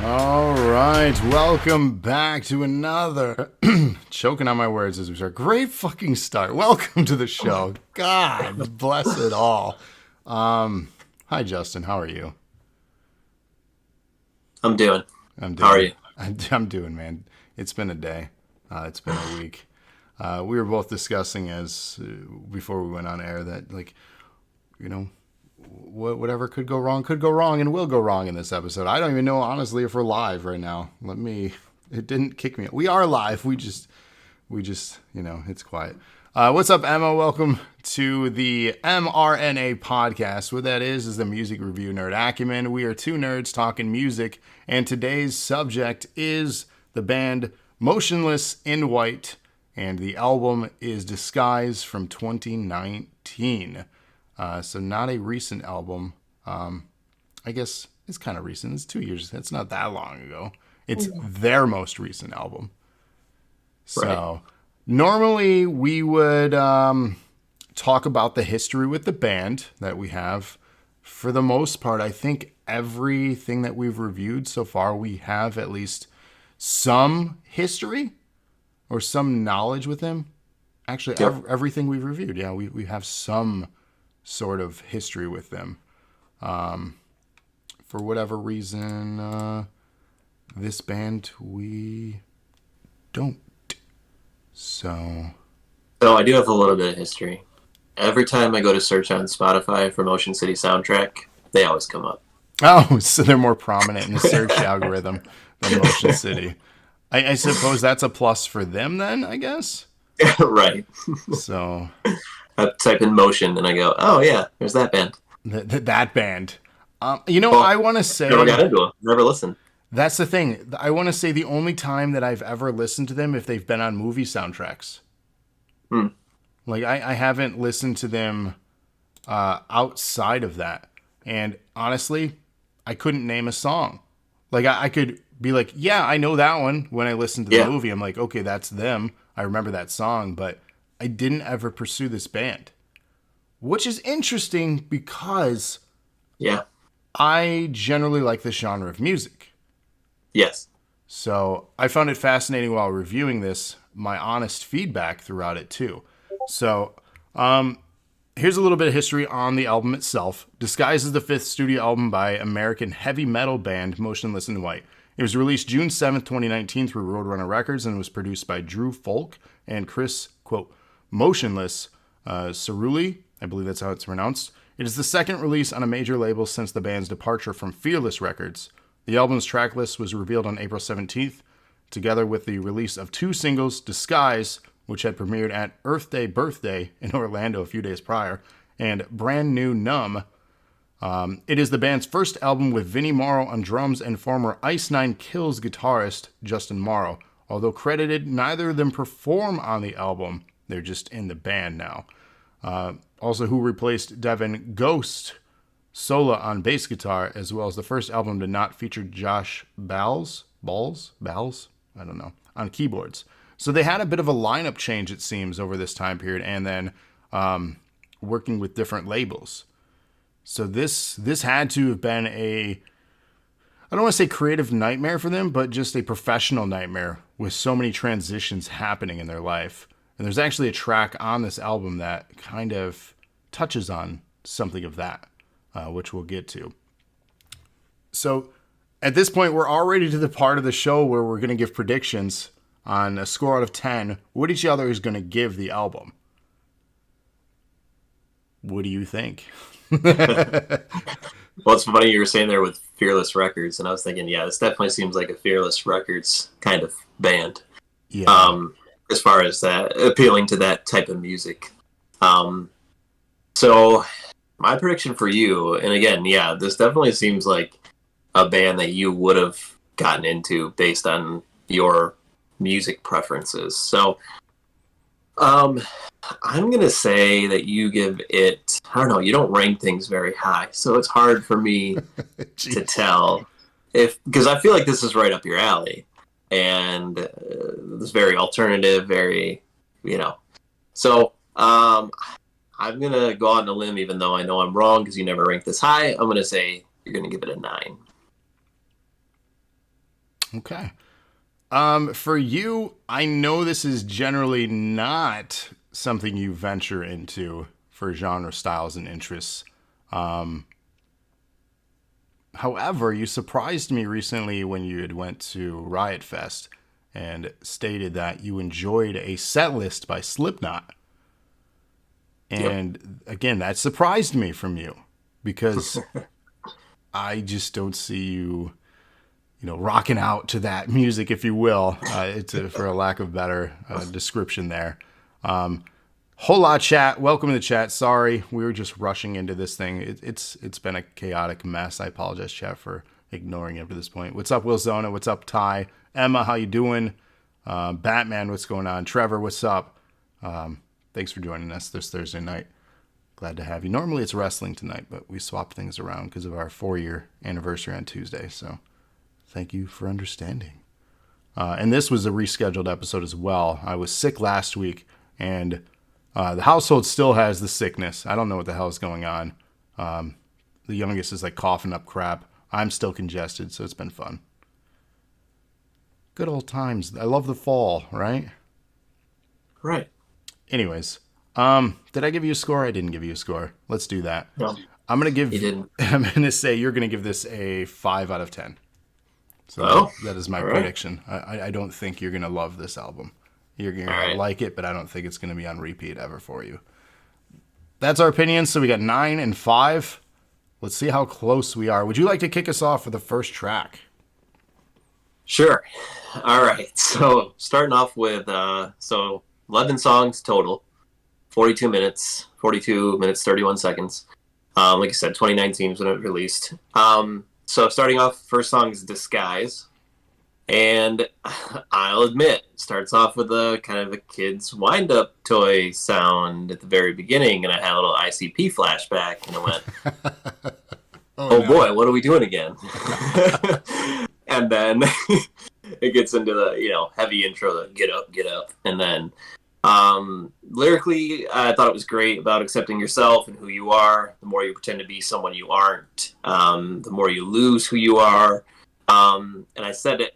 All right, welcome back to another choking on my words as we start. Great fucking start. Welcome to the show. God bless it all. Hi Justin, how are you? I'm doing. I'm How are doing. you? I'm doing, man. It's been a day. It's been a week. We were both discussing before we went on air that you know whatever could go wrong and will go wrong in this episode. I don't even know honestly if we're live right now. It didn't kick me. We are live. We just it's quiet. What's up, Emma? Welcome to the mRNA podcast. What that is the music review nerd Acumen. We are two nerds talking music, and today's subject is the band Motionless in White, and the album is Disguise from 2019. So not a recent album. I guess it's kind of recent. It's 2 years. It's not that long ago. It's their most recent album. Right. So normally we would talk about the history with the band that we have. For the most part, I think everything that we've reviewed so far, we have at least some history or some knowledge with him. Actually, Yep. everything we've reviewed, yeah, we have some sort of history with them. For whatever reason, this band we don't. So, So I do have a little bit of history. Every time I go to search on Spotify for Motion City soundtrack, they always come up. oh, so they're more prominent in the search algorithm than Motion City. I suppose that's a plus for them then, I guess. Right. So, I type in Motion and I go, oh yeah, there's that band. that band. Well, I want to never got say into them. Never listened. that's the thing. I want to say the only time that I've ever listened to them if they've been on movie soundtracks. Hmm. Like I haven't listened to them outside of that. And honestly, I couldn't name a song. Like I could be like, yeah, I know that one when I listen to the Yeah. movie. I'm like, okay, that's them. I remember that song, but I didn't ever pursue this band, which is interesting because Yeah. I generally like this genre of music. Yes. So I found it fascinating while reviewing this, my honest feedback throughout it too. So here's a little bit of history on the album itself. Disguise is the fifth studio album by American heavy metal band Motionless in White. It was released June 7th, 2019 through Roadrunner Records and was produced by Drew Fulk and Chris, quote, Motionless, Cerulli, I believe that's how it's pronounced. It is the second release on a major label since the band's departure from Fearless Records. The album's tracklist was revealed on April 17th, together with the release of two singles, Disguise, which had premiered at Earthday Birthday in Orlando a few days prior, and brand new Numb. It is the band's first album with Vinny Mauro on drums and former Ice Nine Kills guitarist Justin Morrow. Although credited, neither of them perform on the album. They're just in the band now. Also, who replaced Devin Ghost Sola on bass guitar, as well as the first album to not feature Josh Balz, I don't know, on keyboards. So they had a bit of a lineup change, it seems, over this time period, and then working with different labels. So this had to have been I don't want to say creative nightmare for them, but just a professional nightmare with so many transitions happening in their life. And there's actually a track on this album that kind of touches on something of that, which we'll get to. So at this point, we're already to the part of the show where we're going to give predictions on a score out of 10. What each other is going to give the album. What do you think? Well, it's funny you were saying there with Fearless Records, and I was thinking, yeah, this definitely seems like a Fearless Records kind of band. Yeah. As far as that appealing to that type of music. So my prediction for you, and again, yeah, this definitely seems like a band that you would have gotten into based on your music preferences. So I'm gonna say that you give it, I don't know, you don't rank things very high, so it's hard for me to tell if, because I feel like this is right up your alley, and it's very alternative, very, you know. So I'm gonna go out on a limb, even though I know I'm wrong because you never ranked this high. I'm gonna say you're gonna give it a 9. Okay. For you, I know this is generally not something you venture into for genre styles and interests. However, you surprised me recently when you had went to Riot Fest and stated that you enjoyed a set list by Slipknot. Yep. And again, that surprised me from you because I just don't see you, rocking out to that music, if you will. For a lack of better description there. Hola, chat. Welcome to the chat. Sorry, we were just rushing into this thing. It's been a chaotic mess. I apologize, chat, for ignoring it up to this point. What's up, Will Zona? What's up, Ty? Emma, how you doing? Batman, what's going on? Trevor, what's up? Thanks for joining us this Thursday night. Glad to have you. Normally it's wrestling tonight, but we swapped things around because of our 4-year anniversary on Tuesday. So thank you for understanding. And this was a rescheduled episode as well. I was sick last week, and the household still has the sickness. I don't know what the hell is going on. The youngest is like coughing up crap. I'm still congested, so it's been fun. Good old times. I love the fall, right? Right. Anyways, did I give you a score? I didn't give you a score. Let's do that. No, I'm gonna give. you didn't. I'm gonna say you're gonna give this a 5 out of 10. So that is my prediction. I don't think you're gonna love this album. You're gonna like it, but I don't think it's gonna be on repeat ever for you. That's our opinion. So we got 9 and 5. Let's see how close we are. Would you like to kick us off with the first track? Sure. All right. So starting off with 11 songs total, 42 minutes, 31 seconds. Like I said, 2019 is when it released. So starting off, first song is Disguise. And I'll admit, it starts off with a kind of a kid's wind-up toy sound at the very beginning, and I had a little ICP flashback, and I went, oh boy, what are we doing again? And then it gets into the, heavy intro, the get up. And then lyrically, I thought it was great about accepting yourself and who you are. The more you pretend to be someone you aren't, the more you lose who you are. And I said it,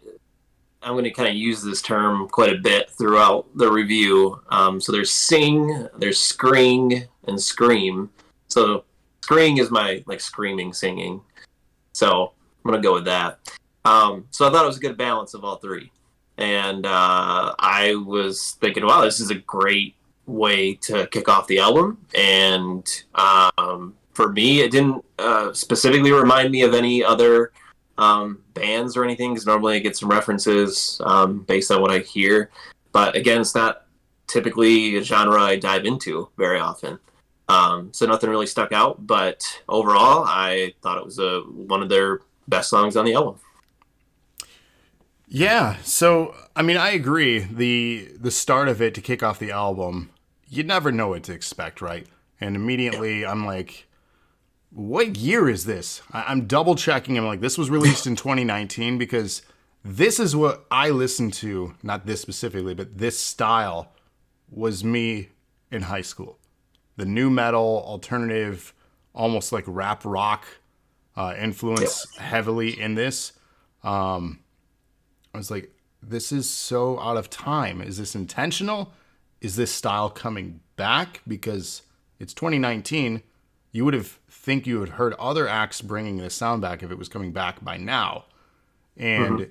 I'm going to kind of use this term quite a bit throughout the review. So there's sing, there's scream, and scream. So scream is my screaming, singing. So I'm going to go with that. So I thought it was a good balance of all three. And I was thinking, wow, this is a great way to kick off the album. And for me, it didn't specifically remind me of any other bands or anything, because normally I get some references based on what I hear. But again, it's not typically a genre I dive into very often. So nothing really stuck out. But overall, I thought it was one of their best songs on the album. Yeah, so I mean, I agree. The start of it to kick off the album, you never know what to expect, right? And immediately I'm like, what year is this? I'm double checking. I'm like, this was released in 2019 because this is what I listened to. Not this specifically, but this style was me in high school. The new metal, alternative, almost like rap rock influence heavily in this. I was like, this is so out of time. Is this intentional? Is this style coming back? Because it's 2019. You would have heard other acts bringing this sound back if it was coming back by now. And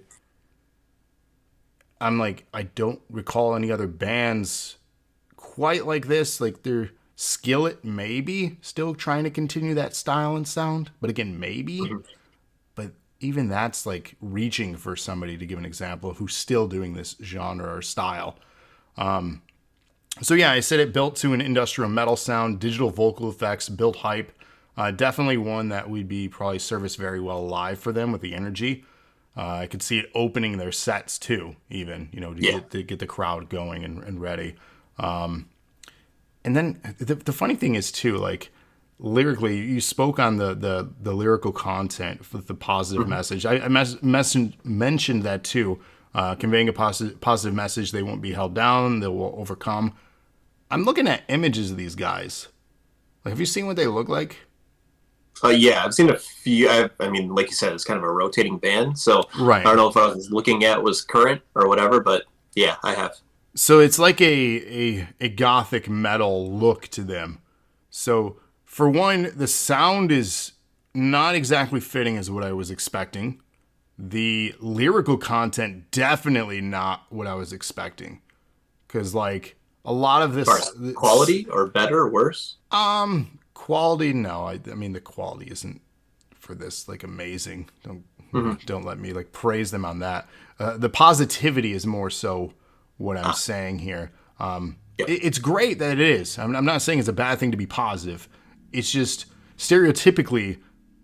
I'm like, I don't recall any other bands quite like this. Like their Skillet, maybe still trying to continue that style and sound. But again, maybe. But even that's like reaching for somebody to give an example of who's still doing this genre or style. So yeah, I said it built to an industrial metal sound, digital vocal effects, built hype. Definitely one that would be probably serviced very well live for them with the energy. I could see it opening their sets too, even, to get the crowd going and ready. And then the funny thing is too, like lyrically, you spoke on the lyrical content with the positive message. I mentioned that too, conveying a positive message. They won't be held down. They will overcome. I'm looking at images of these guys. Like, have you seen what they look like? Yeah, I've seen a few. I mean, like you said, it's kind of a rotating band. So I Right. don't know if I was looking at was current or whatever, but yeah, I have. So it's like a gothic metal look to them. So for one, the sound is not exactly fitting as what I was expecting. The lyrical content definitely not what I was expecting. Cause like a lot of As far as this quality or better or worse? quality, no, I mean the quality isn't for this like amazing. Hmm. Don't let me like praise them on that. The positivity is more so what I'm Ah, saying here. yeah, It's great that it is. I'm not saying it's a bad thing to be positive. It's just stereotypically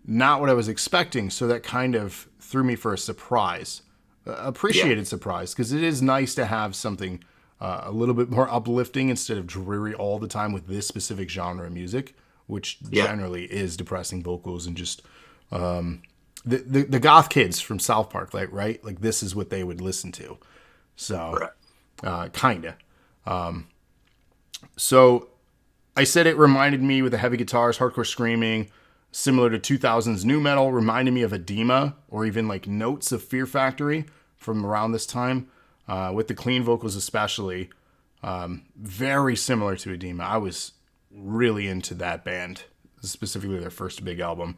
not what I was expecting. So that kind of threw me for a surprise, yeah, appreciated surprise, because it is nice to have something a little bit more uplifting instead of dreary all the time with this specific genre of music, which yeah. generally is depressing vocals and just the goth kids from South Park, like right, like this is what they would listen to. So Correct. kinda. So I said it reminded me with the heavy guitars, hardcore screaming, similar to 2000s new metal, reminded me of Edema or even like notes of Fear Factory from around this time, with the clean vocals especially. Very similar to Edema. I was really into that band, specifically their first big album.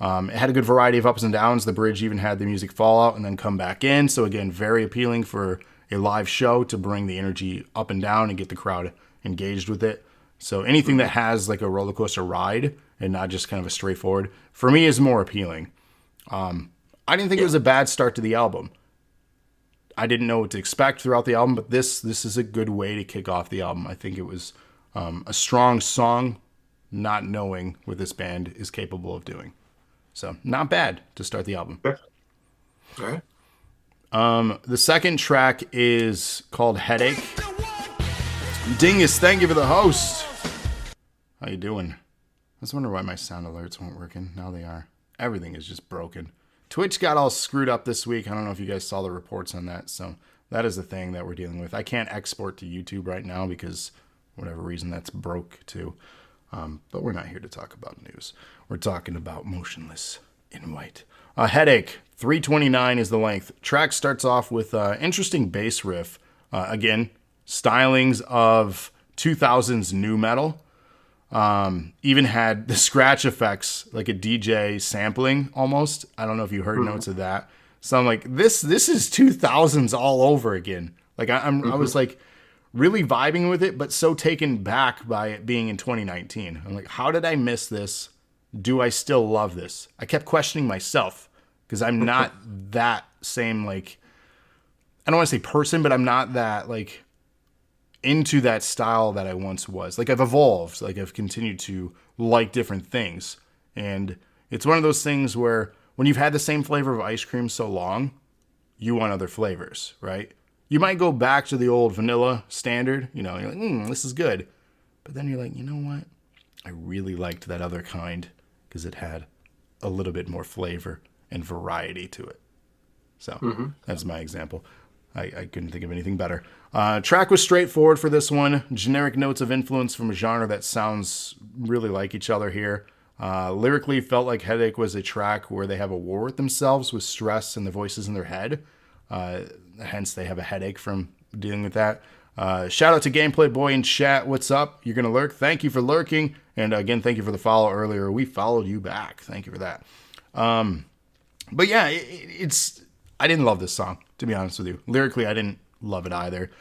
It had a good variety of ups and downs. The bridge even had the music fall out and then come back in. So again, very appealing for a live show to bring the energy up and down and get the crowd engaged with it. So anything Hmm. that has like a roller coaster ride and not just kind of a straightforward, for me is more appealing. I didn't think it Yeah. was a bad start to the album. I didn't know what to expect throughout the album, but this is a good way to kick off the album. I think it was a strong song, not knowing what this band is capable of doing. So not bad to start the album. Sure. All right. The second track is called Headache. Dingus, thank you for the host. How you doing? I was wondering why my sound alerts weren't working. Now they are. Everything is just broken. Twitch got all screwed up this week. I don't know if you guys saw the reports on that. So that is the thing that we're dealing with. I can't export to YouTube right now because whatever reason that's broke too. But we're not here to talk about news. We're talking about Motionless in White. Headache, 329 is the length. Track starts off with interesting bass riff. Again, stylings of 2000s new metal. Even had the scratch effects, like a DJ sampling almost. I don't know if you heard Hmm. notes of that. So I'm like, this is 2000s all over again. Like I Hmm. was like really vibing with it, but so taken back by it being in 2019. I'm like, how did I miss this? Do I still love this? I kept questioning myself because I'm not that same like I don't want to say person, but I'm not that like into that style that I once was. Like I've evolved, like I've continued to like different things. And it's one of those things where when you've had the same flavor of ice cream so long, you want other flavors, right? You might go back to the old vanilla standard, you know, you're like, this is good. But then you're like, you know what? I really liked that other kind because it had a little bit more flavor and variety to it. So Hmm. that's my example. I couldn't think of anything better. Track was straightforward for this one. Generic notes of influence from a genre that sounds really like each other here. Lyrically, felt like Headache was a track where they have a war with themselves with stress and the voices in their head. Hence, they have a headache from dealing with that. Shout out to Gameplay Boy in chat. What's up? You're going to lurk. Thank you for lurking. And again, thank you for the follow earlier. We followed you back. Thank you for that. But yeah, it's. I didn't love this song, to be honest with you. Lyrically, I didn't love it either.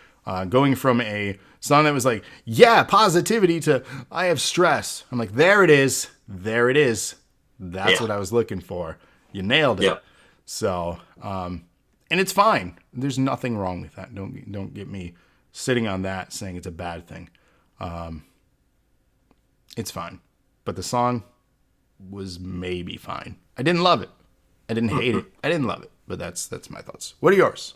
Going from a song that was like, yeah, positivity to I have stress. I'm like, there it is. There it is. That's Yeah. what I was looking for. You nailed it. Yep. So, and it's fine. There's nothing wrong with that. Don't get me sitting on that saying it's a bad thing. It's fine. But the song was maybe fine. I didn't love it. I didn't hate it. I didn't love it. But that's my thoughts. What are yours?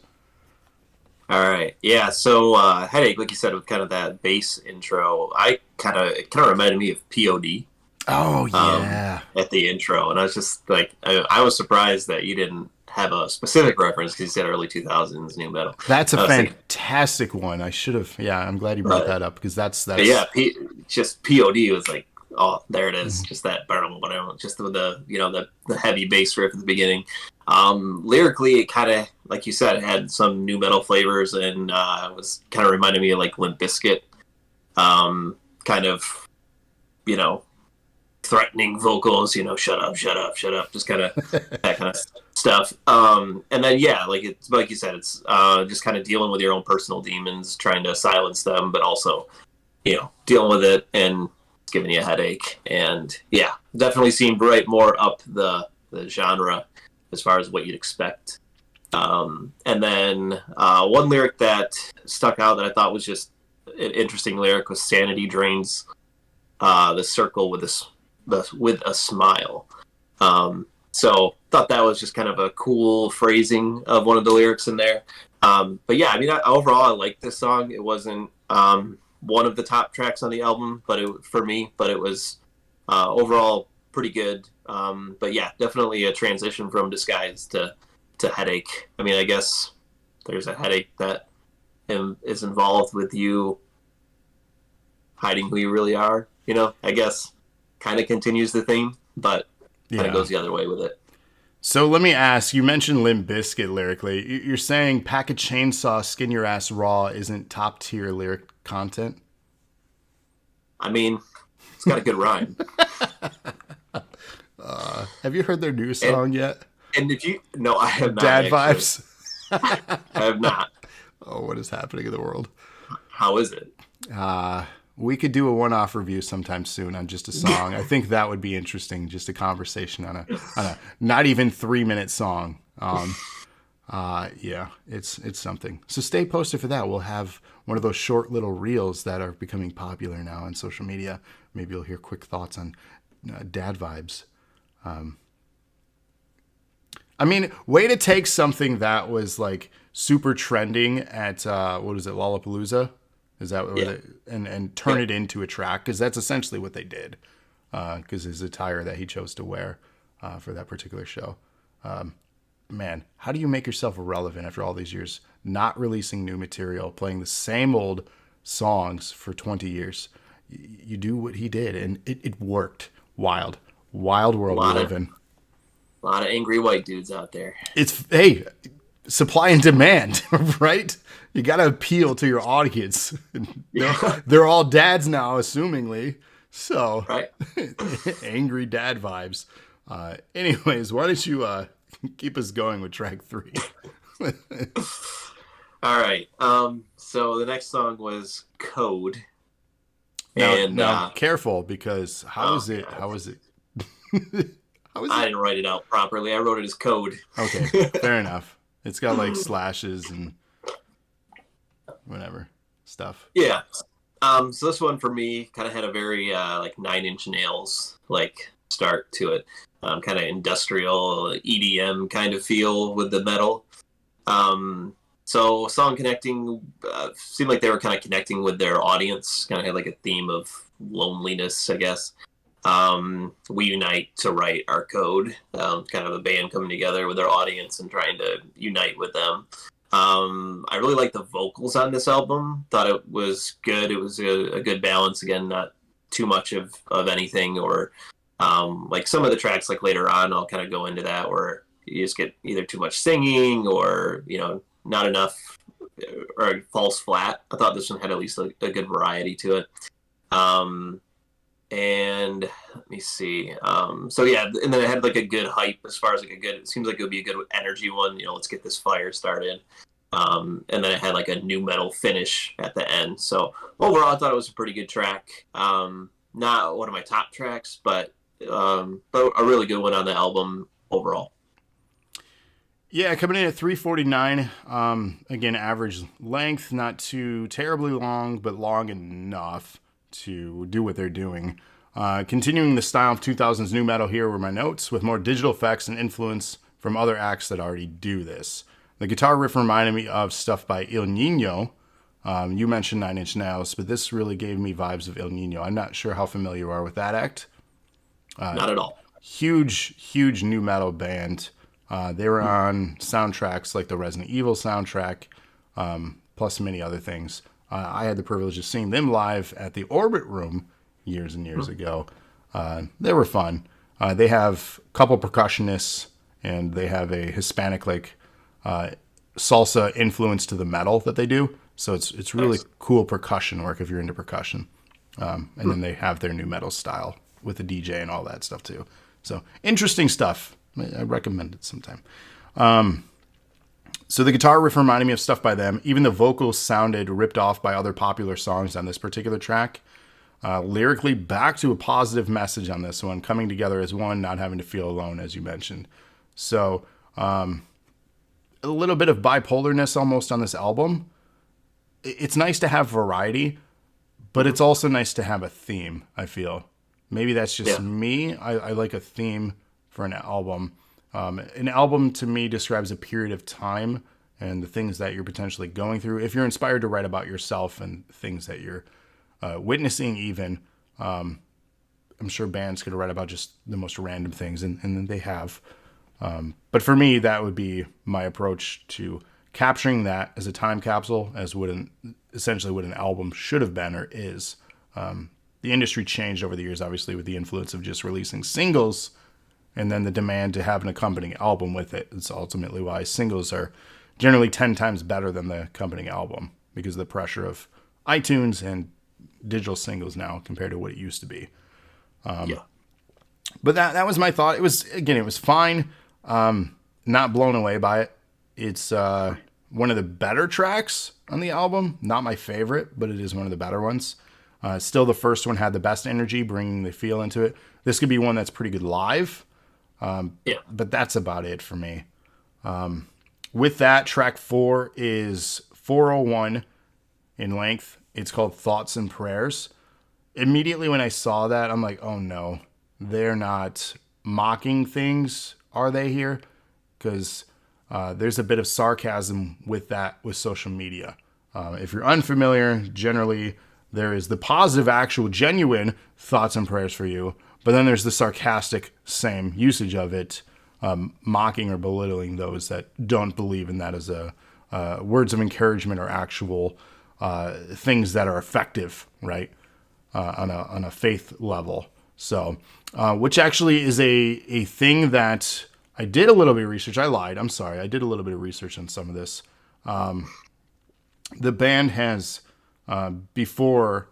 All right. Yeah. So Headache, like you said, with kind of that bass intro, it kind of reminded me of POD Oh yeah. at the intro, and I was just like, I was surprised that you didn't have a specific reference because you said early 2000s new metal. That's a I was thinking, fantastic one. I should have. Yeah, I'm glad you brought but, that up because that's but yeah, just POD was like Oh, there it is. Just that, just the heavy bass riff at the beginning. Lyrically, it kind of, like you said, had some new metal flavors, and was kind of reminding me of like Limp Bizkit. Kind of, you know, threatening vocals, shut up, shut up, shut up, just kind of that kind of stuff. And then it's like you said, it's just kind of dealing with your own personal demons, trying to silence them, but also, dealing with it and it's giving you a headache. And yeah, definitely seemed right more up the genre as far as what you'd expect. And then one lyric that stuck out that I thought was just an interesting lyric was "Sanity drains the circle with a smile." So thought that was just kind of a cool phrasing of one of the lyrics in there. But yeah, I mean, overall, I liked this song. It wasn't one of the top tracks on the album, but it was overall pretty good. But yeah, definitely a transition from Disguise to Headache. I mean, I guess there's a headache that is involved with you hiding who you really are. I guess kind of continues the theme, but kind of goes the other way with it. So let me ask, you mentioned Limp Bizkit lyrically. You're saying pack a chainsaw, skin your ass raw isn't top tier lyric content? I mean, it's got a good rhyme. Have you heard their new song yet? And no, I have not. Dad Vibes? I have not. Oh, what is happening in the world? How is it? We could do a one-off review sometime soon on just a song. I think that would be interesting, just a conversation on a not even 3-minute song. Yeah, it's something. So stay posted for that. We'll have one of those short little reels that are becoming popular now on social media. Maybe you'll hear quick thoughts on Dad Vibes. I mean, way to take something that was like super trending at what is it, Lollapalooza? Is that what and turn it into a track? Because that's essentially what they did. Because his attire that he chose to wear for that particular show. Man, how do you make yourself relevant after all these years? Not releasing new material, playing the same old songs for 20 years. You do what he did, and it worked. Wild world we live in. A lot of angry white dudes out there. Hey, supply and demand, right? You got to appeal to your audience. They're all dads now, assumingly. So, right. Angry dad vibes. Anyways, why don't you keep us going with track 3? All right. So the next song was Code. Now, careful, because how is it? I didn't write it out properly. I wrote it as Code. Okay, fair enough. It's got like slashes and whatever stuff. Yeah. So this one for me kind of had a very like Nine Inch Nails like start to it. Kind of industrial EDM kind of feel with the metal. So song connecting seemed like they were kind of connecting with their audience. Kind of had like a theme of loneliness, I guess. We unite to write our code. Kind of a band coming together with their audience and trying to unite with them. I really liked the vocals on this album. Thought it was good. It was a good balance. Again, not too much of anything, or like some of the tracks like later on, I'll kind of go into that where you just get either too much singing or, not enough or it falls flat. I thought this one had at least a good variety to it. And let me see. So yeah, and then it had like a good hype as far as like it seems like it would be a good energy one. Let's get this fire started. And then it had like a new metal finish at the end. So overall, I thought it was a pretty good track. Not one of my top tracks, but a really good one on the album overall. Yeah, coming in at 3:49. Again, average length, not too terribly long, but long enough to do what they're doing. Continuing the style of 2000s new metal, here were my notes, with more digital effects and influence from other acts that already do this. The guitar riff reminded me of stuff by Il Nino. You mentioned Nine Inch Nails, but this really gave me vibes of Il Nino. I'm not sure how familiar you are with that act. Not at all. Huge new metal band. They were on soundtracks like the Resident Evil soundtrack, plus many other things. I had the privilege of seeing them live at the Orbit Room years and years ago. They were fun. They have a couple percussionists, and they have a Hispanic salsa influence to the metal that they do. So it's really cool percussion work if you're into percussion. And then they have their new metal style with the DJ and all that stuff too. So interesting stuff. I recommend it sometime. So the guitar riff reminded me of stuff by them. Even the vocals sounded ripped off by other popular songs on this particular track. Lyrically, back to a positive message on this one, coming together as one, not having to feel alone, as you mentioned. So a little bit of bipolarness almost on this album. It's nice to have variety, but it's also nice to have a theme, I feel. Maybe that's just me. I like a theme for an album. An album to me describes a period of time and the things that you're potentially going through. If you're inspired to write about yourself and things that you're witnessing even, I'm sure bands could write about just the most random things, and they have. But for me, that would be my approach to capturing that as a time capsule, as essentially what an album should have been or is. The industry changed over the years, obviously, with the influence of just releasing singles and then the demand to have an accompanying album with it. It's ultimately why singles are generally 10 times better than the accompanying album, because of the pressure of iTunes and digital singles now compared to what it used to be. But that was my thought. It was fine. Not blown away by it. It's one of the better tracks on the album. Not my favorite, but it is one of the better ones. Still, the first one had the best energy, bringing the feel into it. This could be one that's pretty good live. But that's about it for me. With that, track 4 is 4:01 in length. It's called Thoughts and Prayers. Immediately when I saw that, I'm like, oh no, they're not mocking things, are they here? Because there's a bit of sarcasm with that with social media. If you're unfamiliar, generally there is the positive, actual, genuine thoughts and prayers for you, but then there's the sarcastic same usage of it, mocking or belittling those that don't believe in that as words of encouragement or actual things that are effective, right? On a faith level. So, which actually is a thing that I did a little bit of research. I lied. I'm sorry. I did a little bit of research on some of this. The band has before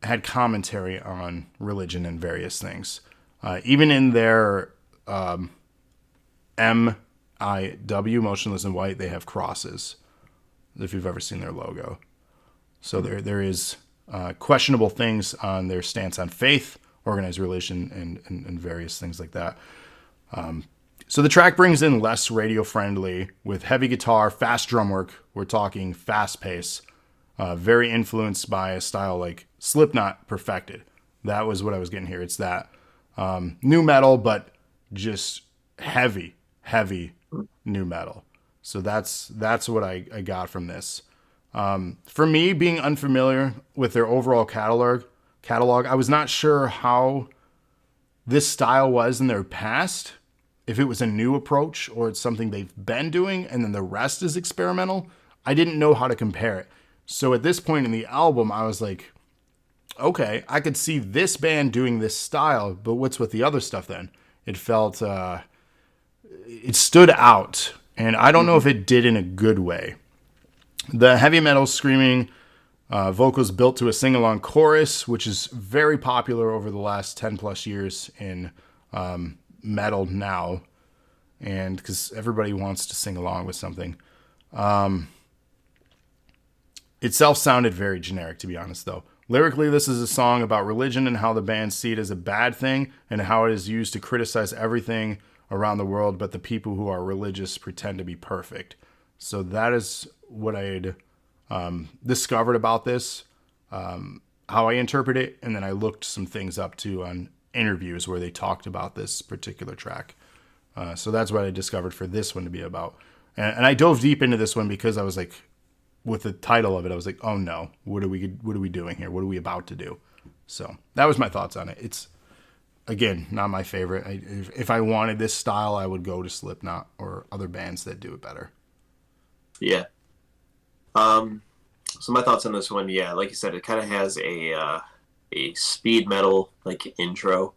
had commentary on religion and various things. Even in their MIW, Motionless in White, they have crosses, if you've ever seen their logo. So there is questionable things on their stance on faith, organized religion, and various things like that. So the track brings in less radio-friendly with heavy guitar, fast drum work. We're talking fast pace, very influenced by a style like Slipknot perfected. That was what I was getting here. It's that new metal, but just heavy new metal. So that's what I got from this. For me, being unfamiliar with their overall catalog, I was not sure how this style was in their past. If it was a new approach or it's something they've been doing and then the rest is experimental, I didn't know how to compare it. So at this point in the album, I was like, okay, I could see this band doing this style, but what's with the other stuff then? It felt, it stood out, and I don't know if it did in a good way. The heavy metal screaming vocals built to a sing-along chorus, which is very popular over the last 10 plus years in metal now, and because everybody wants to sing along with something. Itself sounded very generic, to be honest, though. Lyrically, this is a song about religion and how the band see it as a bad thing and how it is used to criticize everything around the world, but the people who are religious pretend to be perfect. So that is what I had discovered about this, how I interpret it, and then I looked some things up too on interviews where they talked about this particular track. So that's what I discovered for this one to be about. And I dove deep into this one because I was like, with the title of it, I was like, oh no, what are we doing here? What are we about to do? So that was my thoughts on it. It's, again, not my favorite. If I wanted this style, I would go to Slipknot or other bands that do it better. Yeah. So my thoughts on this one, yeah, like you said, it kind of has a a speed metal like intro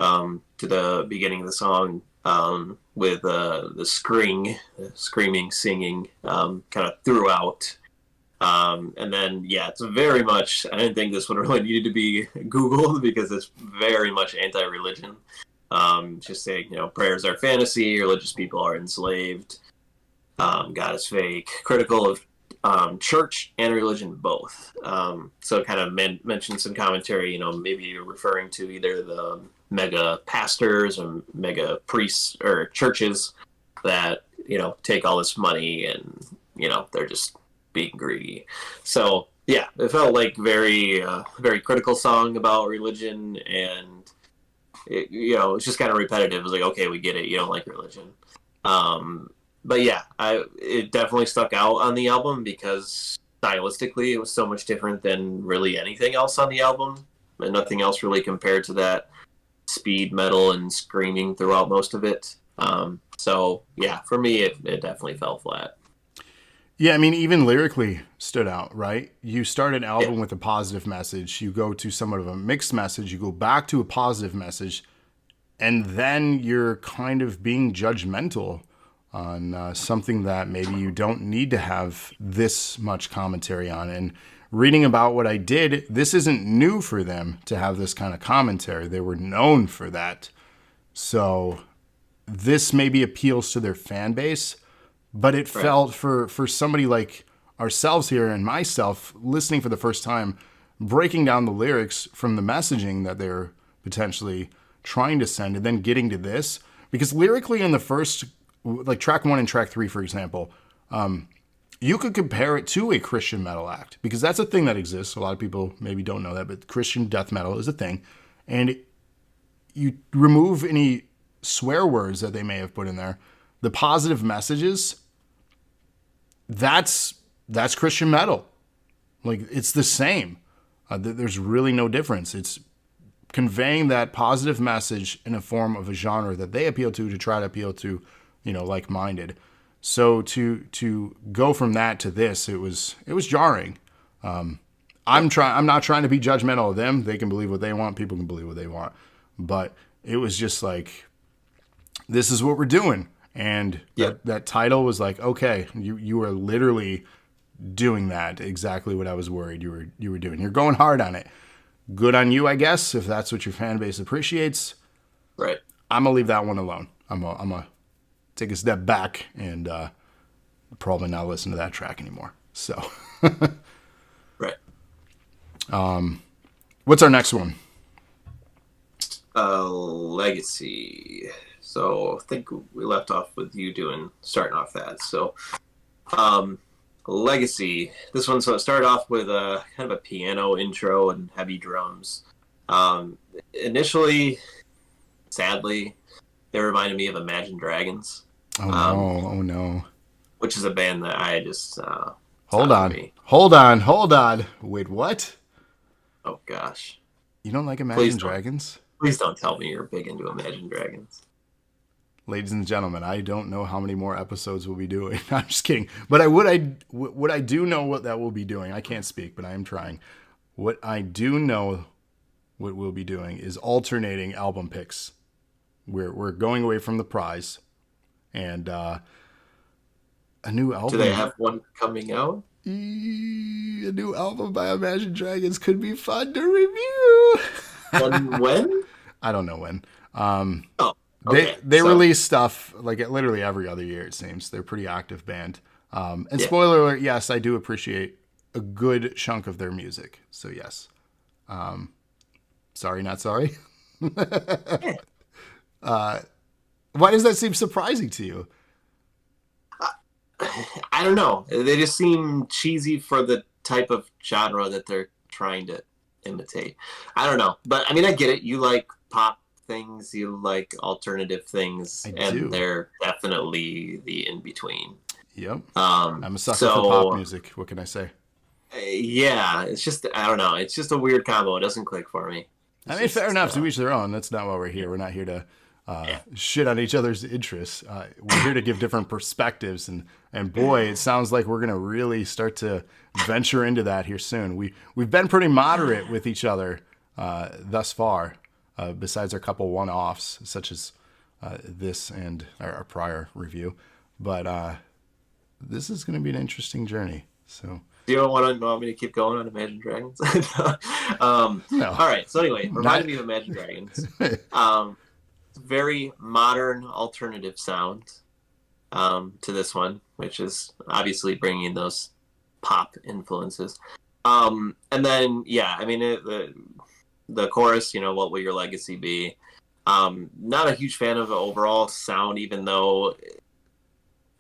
to the beginning of the song with the screaming, singing kind of throughout. And then, yeah, it's very much, I didn't think this one really needed to be Googled because it's very much anti-religion. Just saying, prayers are fantasy, religious people are enslaved, God is fake, critical of church and religion both. So it kind of mentioned some commentary, maybe you're referring to either the mega pastors or mega priests or churches that, take all this money and, they're just being greedy. So yeah, it felt like very critical song about religion, and it's just kind of repetitive. It was like, okay, we get it, you don't like religion. But yeah, it definitely stuck out on the album because stylistically it was so much different than really anything else on the album, and nothing else really compared to that speed metal and screaming throughout most of it. So yeah, for me it definitely fell flat. Yeah, I mean, even lyrically stood out, right? You start an album with a positive message, you go to somewhat of a mixed message, you go back to a positive message, and then you're kind of being judgmental on something that maybe you don't need to have this much commentary on. And reading about what I did, this isn't new for them to have this kind of commentary. They were known for that. So this maybe appeals to their fan base, but it felt for somebody like ourselves here and myself listening for the first time, breaking down the lyrics from the messaging that they're potentially trying to send and then getting to this, because lyrically in the first, like track 1 and track 3, for example, you could compare it to a Christian metal act, because that's a thing that exists. A lot of people maybe don't know that, but Christian death metal is a thing. And you remove any swear words that they may have put in there, the positive messages, that's Christian metal. Like, it's the same. There's really no difference. It's conveying that positive message in a form of a genre that they appeal to try to appeal to, like-minded. So to go from that to this, it was jarring. I'm not trying to be judgmental of them. They can believe what they want. People can believe what they want. But it was just like, this is what we're doing. And that title was like, okay, you are literally doing that, exactly what I was worried you were doing. You're going hard on it. Good on you, I guess, if that's what your fan base appreciates. Right. I'm gonna leave that one alone. I'm gonna take a step back and probably not listen to that track anymore. So, right. What's our next one? Legacy. So I think we left off with you starting off that. So, Legacy. This one, so it started off with a kind of a piano intro and heavy drums. Initially, sadly, they reminded me of Imagine Dragons. Oh no. Which is a band that I just hold on. Wait, what? Oh gosh. You don't like Imagine Dragons? Please don't tell me you're big into Imagine Dragons. Ladies and gentlemen, I don't know how many more episodes we'll be doing. I'm just kidding. But what I do know what that we'll be doing. I can't speak, but I am trying. What I do know what we'll be doing is alternating album picks. We're going away from the prize, and a new album. Do they have one coming out? A new album by Imagine Dragons could be fun to review. When? I don't know when. Okay, they release stuff like literally every other year, it seems. They're a pretty active band. Spoiler alert, yes, I do appreciate a good chunk of their music. So yes. Sorry, not sorry. Why does that seem surprising to you? I don't know. They just seem cheesy for the type of genre that they're trying to imitate. I don't know. But I mean, I get it. You like pop things, you like alternative things, they're definitely the in-between. Yep. I'm a sucker for pop music. What can I say? Yeah, it's just, I don't know. It's just a weird combo. It doesn't click for me. Fair enough. To each their own. That's not why we're here. We're not here to shit on each other's interests. We're here to give different perspectives, and boy, it sounds like we're gonna really start to venture into that here soon. We've been pretty moderate with each other thus far, besides our couple one-offs, such as this and our prior review. But this is going to be an interesting journey. So, you don't want me to keep going on Imagine Dragons? no. All right. So anyway, reminded me of Imagine Dragons. Very modern alternative sound to this one, which is obviously bringing those pop influences. And then, yeah, I mean, the chorus, what will your legacy be? Not a huge fan of the overall sound, even though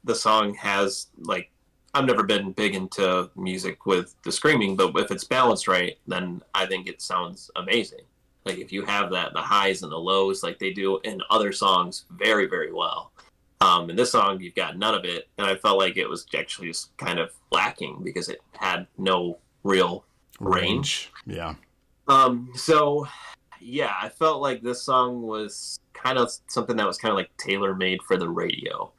the song has, like, I've never been big into music with the screaming, but if it's balanced right, then I think it sounds amazing. Like, if you have the highs and the lows, like they do in other songs very, very well. In this song, you've got none of it, and I felt like it was actually just kind of lacking because it had no real range. Yeah. So, yeah, I felt like this song was kind of something that was kind of like tailor-made for the radio.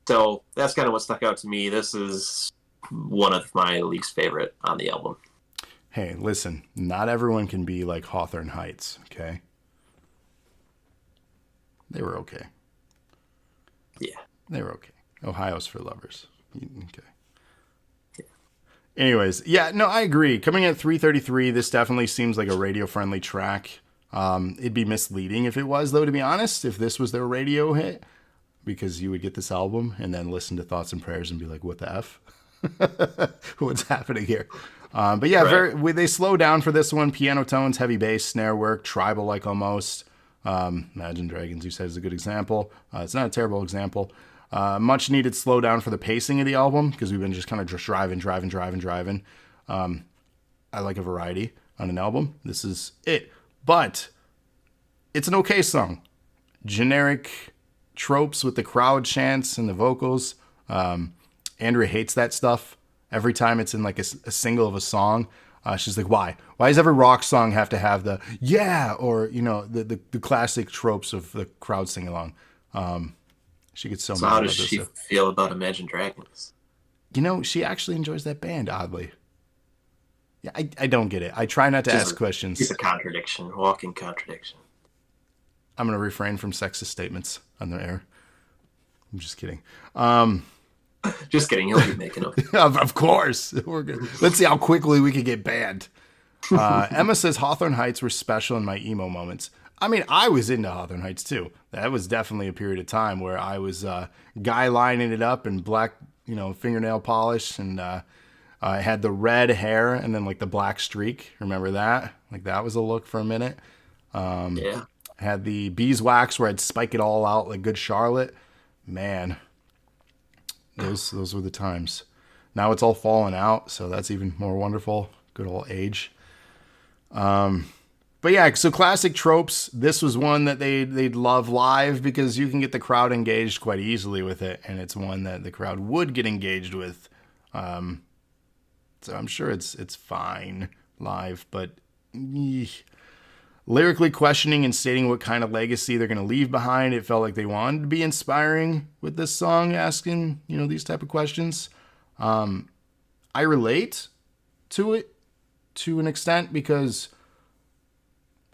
So that's kind of what stuck out to me. This is one of my least favorite on the album. Hey, listen, not everyone can be like Hawthorne Heights, okay? They were okay. Yeah. They were okay. Ohio's for lovers. Okay. Yeah. Anyways, yeah, no, I agree. Coming at 3:33, this definitely seems like a radio-friendly track. It'd be misleading if it was, though, to be honest, if this was their radio hit, because you would get this album and then listen to Thoughts and Prayers and be like, what the F? What's happening here? But yeah, right. They slow down for this one. Piano tones, heavy bass, snare work, tribal-like almost. Imagine Dragons, you said, is a good example. It's not a terrible example. Much needed slowdown for the pacing of the album because we've been just kind of just driving. I like a variety on an album. This is it. But it's an okay song. Generic tropes with the crowd chants and the vocals. Andrea hates that stuff. Every time it's in like a single of a song, she's like, why? Why does every rock song have to have the yeah or the classic tropes of the crowd sing along? She gets so mad. How does she feel about Imagine Dragons? She actually enjoys that band, oddly. Yeah, I don't get it. I try not to ask questions. It's a contradiction, walking contradiction. I'm going to refrain from sexist statements on the air. I'm just kidding. Just kidding. You'll be making them. Of course. We're good. Let's see how quickly we can get banned. Emma says Hawthorne Heights were special in my emo moments. I mean, I was into Hawthorne Heights too. That was definitely a period of time where I was guy lining it up in black, fingernail polish, and I had the red hair and then like the black streak. Remember that? Like that was a look for a minute. Yeah. Had the beeswax where I'd spike it all out like Good Charlotte. Man, those were the times. Now it's all fallen out, so that's even more wonderful. Good old age. But yeah, so classic tropes. This was one that they'd love live because you can get the crowd engaged quite easily with it, and it's one that the crowd would get engaged with. So I'm sure it's fine live, but lyrically questioning and stating what kind of legacy they're going to leave behind. It felt like they wanted to be inspiring with this song, asking, these type of questions. I relate to it to an extent because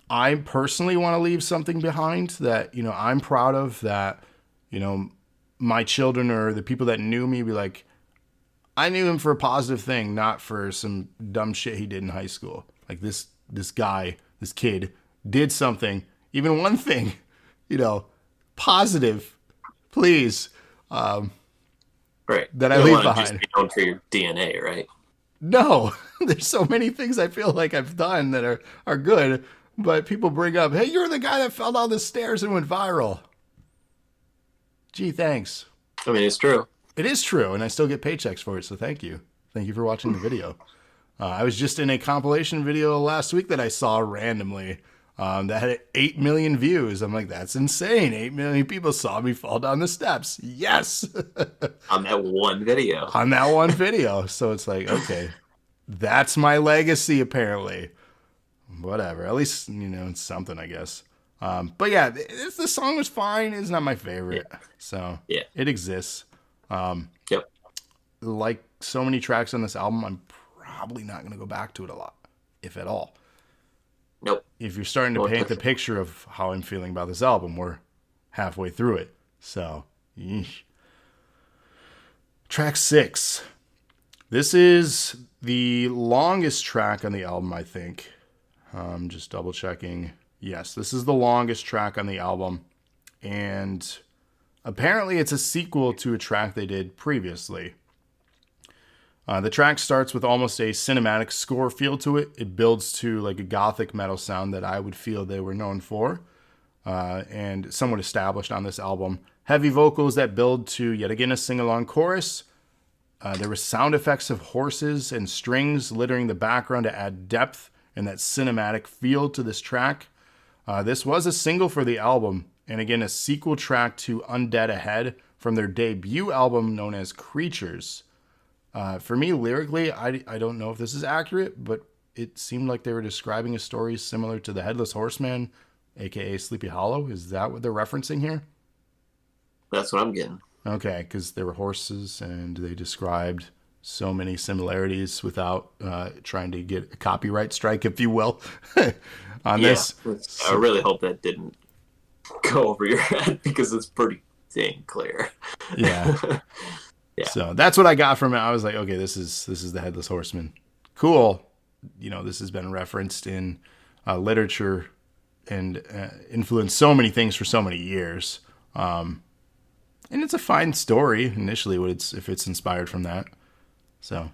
I personally want to leave something behind that, I'm proud of, that, my children or the people that knew me be like, I knew him for a positive thing, not for some dumb shit he did in high school. Like this guy, this kid did something, even one thing, positive, please. Right. That I leave behind. Just be known for your DNA, right? No, there's so many things I feel like I've done that are good, but people bring up, hey, you're the guy that fell down the stairs and went viral. Gee, thanks. I mean, it's true. It is true, and I still get paychecks for it, so thank you. Thank you for watching the video. I was just in a compilation video last week that I saw randomly that had 8 million views. I'm like, that's insane. 8 million people saw me fall down the steps. Yes! On that one video. On that one video. So it's like, okay, that's my legacy, apparently. Whatever. At least, it's something, I guess. But yeah, the song was fine. It's not my favorite. Yeah. So yeah, it exists. Yep. Like so many tracks on this album, I'm probably not going to go back to it a lot, if at all. Nope. If you're starting to No paint the picture. picture of how I'm feeling about this album, we're halfway through it. So, yeesh. Track 6. This is the longest track on the album, I think. Just double checking. Yes, this is the longest track on the album. And apparently it's a sequel to a track they did previously. The track starts with almost a cinematic score feel to it. It builds to like a gothic metal sound that I would feel they were known for, and somewhat established on this album. Heavy vocals that build to, yet again, a sing-along chorus. There were sound effects of horses and strings littering the background to add depth and that cinematic feel to this track. This was a single for the album, and again, a sequel track to Undead Ahead from their debut album known as Creatures. For me, lyrically, I don't know if this is accurate, but it seemed like they were describing a story similar to the Headless Horseman, aka Sleepy Hollow. Is that what they're referencing here? That's what I'm getting. Okay, because there were horses and they described so many similarities without trying to get a copyright strike, if you will, on this. I really hope that didn't go over your head because it's pretty dang clear. Yeah. Yeah. So that's what I got from it. I was like, okay, this is the Headless Horseman. Cool. This has been referenced in literature and influenced so many things for so many years. And it's a fine story initially if it's inspired from that. So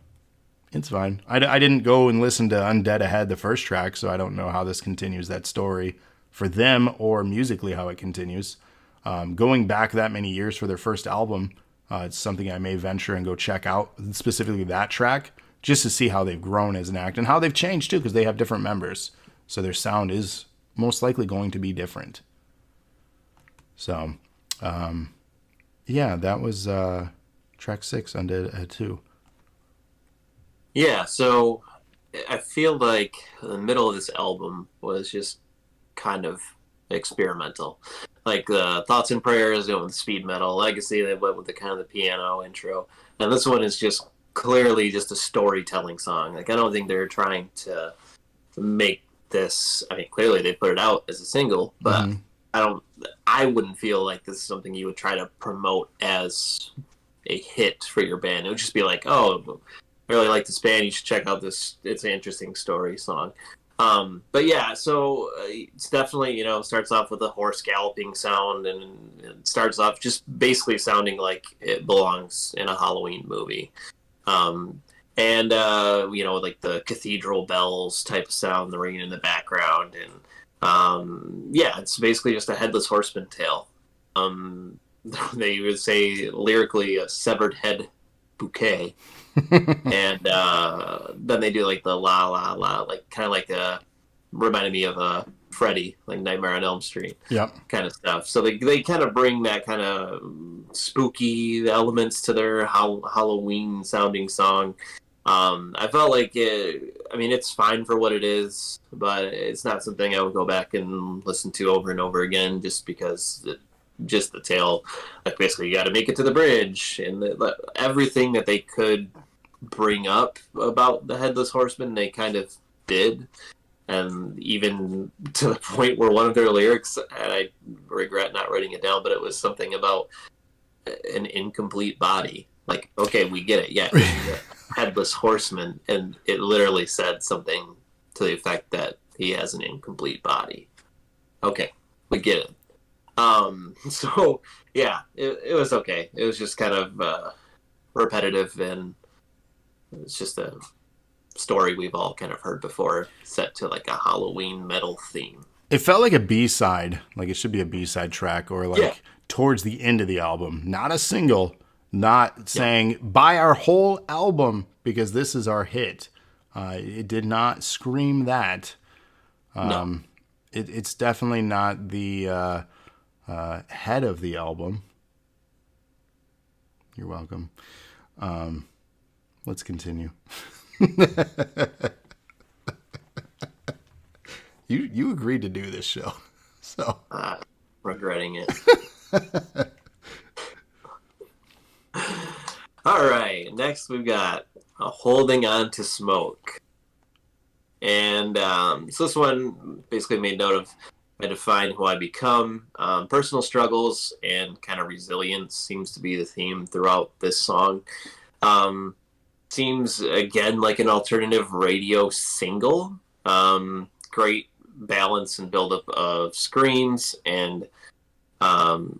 it's fine. I didn't go and listen to Undead Ahead, the first track, so I don't know how this continues that story for them or musically how it continues. Going back that many years for their first album, it's something I may venture and go check out, specifically that track, just to see how they've grown as an act and how they've changed too, because they have different members. So their sound is most likely going to be different. So, yeah, that was track 6, Undead Ahead 2. Yeah, so I feel like the middle of this album was just kind of experimental. Like Thoughts and Prayers, they went with speed metal. Legacy, they went with the kind of the piano intro. And this one is just clearly just a storytelling song. Like I don't think they're trying to make this. I mean, clearly they put it out as a single, but I wouldn't feel like this is something you would try to promote as a hit for your band. It would just be like, oh, I really like this band. You should check out this. It's an interesting story song. But yeah, so it's definitely, starts off with a horse galloping sound and it starts off just basically sounding like it belongs in a Halloween movie. And like the cathedral bells type of sound, the ringing in the background. And yeah, it's basically just a Headless Horseman tale. They would say lyrically a severed head bouquet. And then they do like the la la la, like kind of like reminded me of Freddy, like Nightmare on Elm Street, kind of stuff. So they kind of bring that kind of spooky elements to their Halloween sounding song. I felt like it's fine for what it is, but it's not something I would go back and listen to over and over again just because just the tale, like basically you got to make it to the bridge and everything that they could bring up about the Headless Horseman they kind of did, and even to the point where one of their lyrics, and I regret not writing it down, but it was something about an incomplete body. Like, okay, we get it, yeah, Headless Horseman, and it literally said something to the effect that he has an incomplete body. Okay, we get it. So yeah, it was okay. It was just kind of repetitive, and it's just a story we've all kind of heard before, set to like a Halloween metal theme. It felt like a B-side, like it should be a B-side track, or like towards the end of the album, not a single, not saying buy our whole album because this is our hit. It did not scream that. No. It's definitely not the head of the album. You're welcome. Let's continue. You agreed to do this show, so regretting it. All right, next we've got Holding On to Smoke. And so this one basically made note of I define who I become. Personal struggles and kind of resilience seems to be the theme throughout this song. Seems, again, like an alternative radio single. Great balance and buildup of screams and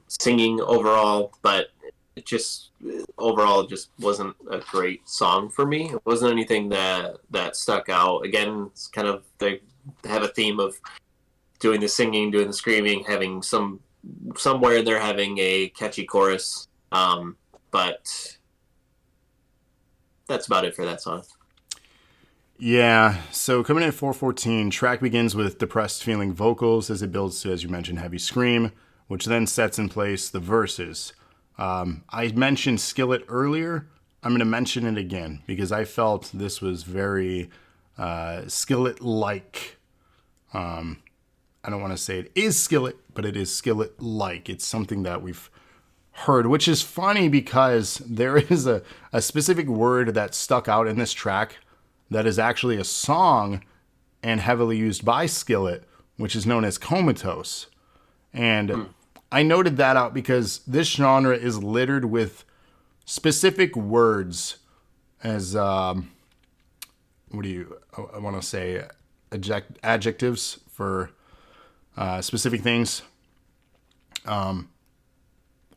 singing overall, but it just overall just wasn't a great song for me. It wasn't anything that stuck out. Again, it's kind of, they have a theme of doing the singing, doing the screaming, having somewhere in there having a catchy chorus. But that's about it for that song. Yeah, so coming in at 4:14, track begins with depressed feeling vocals as it builds to, as you mentioned, heavy scream, which then sets in place the verses. I mentioned Skillet earlier. I'm going to mention it again because I felt this was very Skillet-like. I don't want to say it is Skillet, but it is Skillet-like. It's something that we've heard, which is funny because there is a specific word that stuck out in this track that is actually a song and heavily used by Skillet, which is known as comatose. And I noted that out because this genre is littered with specific words as, I want to say, adjectives for specific things. I'm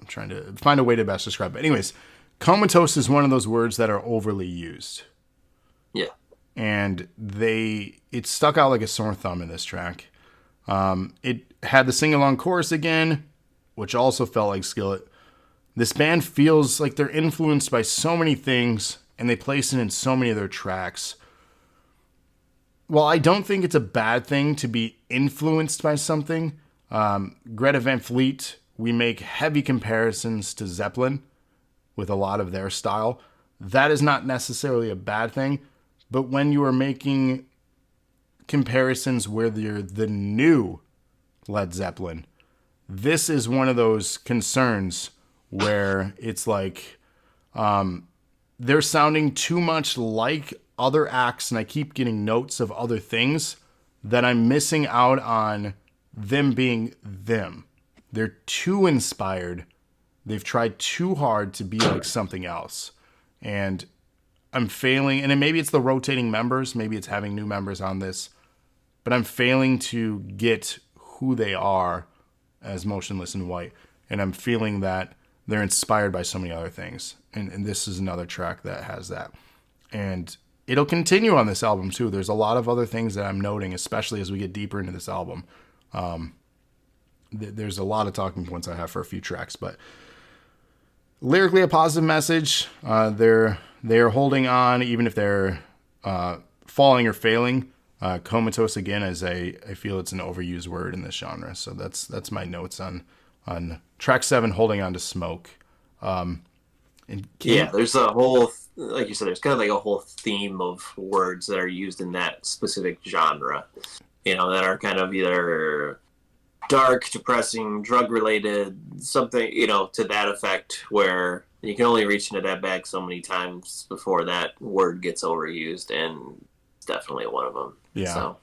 trying to find a way to best describe it. Anyways, comatose is one of those words that are overly used. Yeah. And it stuck out like a sore thumb in this track. It had the sing-along chorus again, which also felt like Skillet. This band feels like they're influenced by so many things, and they place it in so many of their tracks. Well, I don't think it's a bad thing to be influenced by something. Greta Van Fleet, we make heavy comparisons to Zeppelin with a lot of their style. That is not necessarily a bad thing, but when you are making comparisons where you're the new Led Zeppelin, this is one of those concerns where it's like they're sounding too much like other acts, and I keep getting notes of other things that I'm missing out on them being them. They're too inspired. They've tried too hard to be like something else. And I'm failing, and maybe it's the rotating members, maybe it's having new members on this, but I'm failing to get who they are as Motionless in White. And I'm feeling that they're inspired by so many other things. And this is another track that has that. And it'll continue on this album too. There's a lot of other things that I'm noting, especially as we get deeper into this album. There's a lot of talking points I have for a few tracks, but lyrically a positive message. They're holding on, even if they're falling or failing. Comatose again, as I feel it's an overused word in this genre. So that's my notes on track 7, Holding On to Smoke. There's a whole, like you said, there's kind of like a whole theme of words that are used in that specific genre, that are kind of either dark, depressing, drug-related, something, to that effect, where you can only reach into that bag so many times before that word gets overused, and it's definitely one of them. Yeah. So.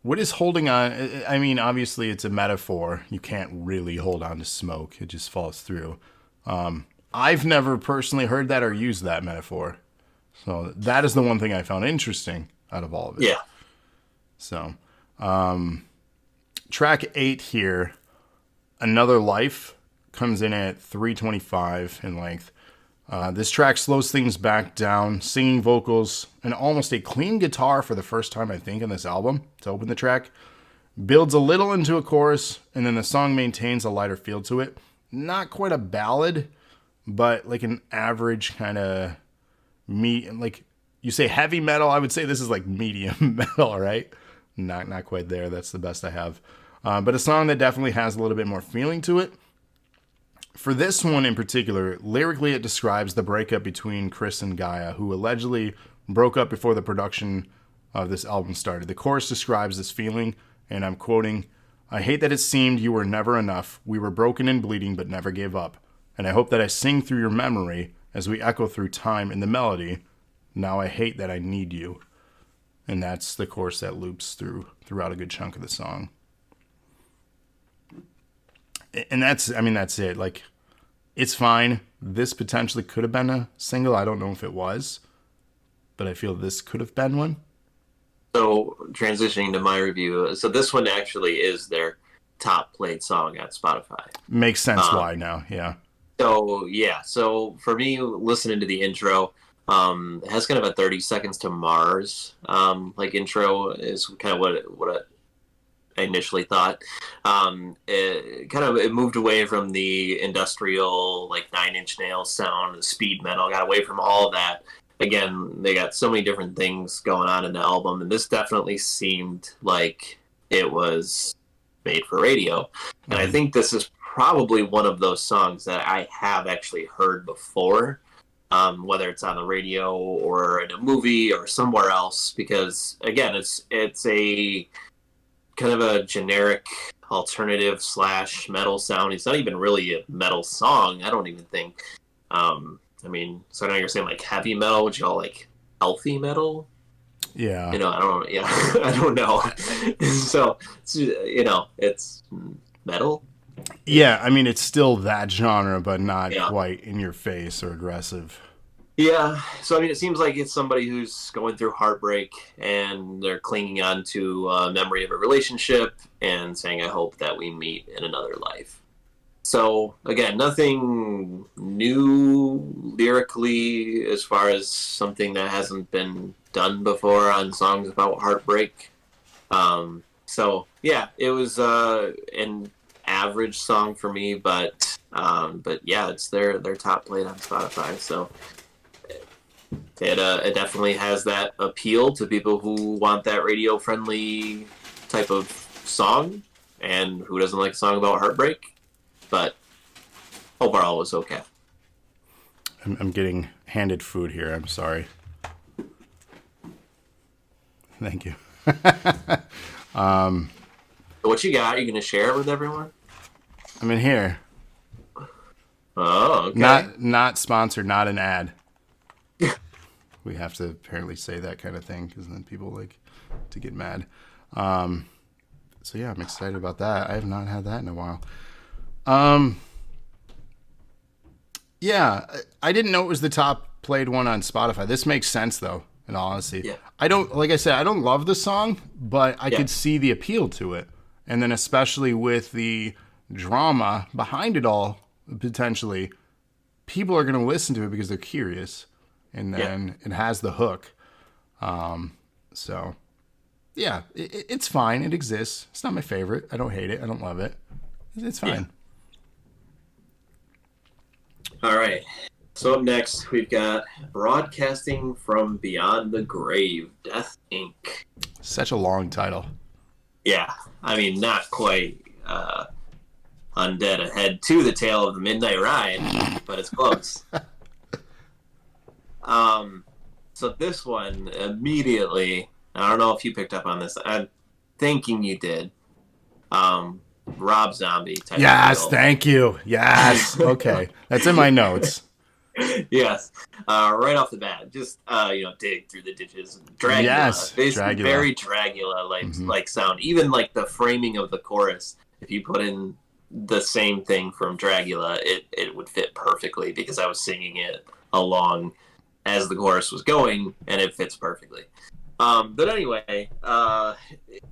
What is holding on? I mean, obviously it's a metaphor. You can't really hold on to smoke. It just falls through. I've never personally heard that or used that metaphor. So that is the one thing I found interesting out of all of it. Yeah. So, track 8 here, Another Life, comes in at 3:25 in length. This track slows things back down, singing vocals, and almost a clean guitar for the first time, I think, in this album to open the track. Builds a little into a chorus, and then the song maintains a lighter feel to it. Not quite a ballad, but like an average kind of like you say heavy metal, I would say this is like medium metal, right? Not quite there. That's the best I have. But a song that definitely has a little bit more feeling to it. For this one in particular, lyrically it describes the breakup between Chris and Gaia, who allegedly broke up before the production of this album started. The chorus describes this feeling, and I'm quoting, "I hate that it seemed you were never enough. We were broken and bleeding but never gave up. And I hope that I sing through your memory as we echo through time in the melody. Now I hate that I need you." And that's the chorus that loops throughout a good chunk of the song. And that's it. Like, it's fine. This potentially could have been a single. I don't know if it was, but I feel this could have been one. So, transitioning to my review, so this one actually is their top played song on Spotify. Makes sense why now, yeah. So for me, listening to the intro, it has kind of a 30 Seconds to Mars intro is kind of what I initially thought. It moved away from the industrial, like, Nine Inch Nails sound, the speed metal, got away from all of that. Again, they got so many different things going on in the album, and this definitely seemed like it was made for radio. And I think this is probably one of those songs that I have actually heard before, whether it's on the radio or in a movie or somewhere else, because, again, it's a kind of a generic alternative / metal sound. It's not even really a metal song, I don't even think. So I know you're saying, like, heavy metal, would you call, like, healthy metal? Yeah. I don't know. So, it's metal. Yeah, I mean, it's still that genre, but not quite in your face or aggressive. Yeah, so, it seems like it's somebody who's going through heartbreak, and they're clinging on to a memory of a relationship and saying, I hope that we meet in another life. So, again, nothing new lyrically as far as something that hasn't been done before on songs about heartbreak. It was an average song for me, but yeah, it's their top played on Spotify. So it definitely has that appeal to people who want that radio friendly type of song, and who doesn't like a song about heartbreak. But overall, it was okay. I'm getting handed food here. I'm sorry. Thank you. What you got? You going to share it with everyone? I'm in here. Oh, okay. Not sponsored, not an ad. We have to apparently say that kind of thing because then people like to get mad. So yeah, I'm excited about that. I have not had that in a while. Yeah, I didn't know it was the top played one on Spotify. This makes sense though, in all honesty. Yeah. I don't love the song, but I could see the appeal to it. And then especially with the drama behind it all, potentially, people are going to listen to it because they're curious. And then it has the hook. So, yeah, it's fine. It exists. It's not my favorite. I don't hate it. I don't love it. It's fine. Yeah. All right. So up next, we've got Broadcasting from Beyond the Grave, Death Inc. Such a long title. Yeah. Not quite Undead Ahead to the Tale of the Midnight Ride, but it's close. So this one, immediately, I don't know if you picked up on this. I'm thinking you did. Rob Zombie type Yes, of thank you. Yes. Okay. That's in my notes. Yes. Right off the bat, just dig through the ditches. Dragula. Yes. Basically Dragula. very Dragula like sound. Even like the framing of the chorus, if you put in the same thing from Dragula, it would fit perfectly because I was singing it along as the chorus was going, and it fits perfectly. But anyway,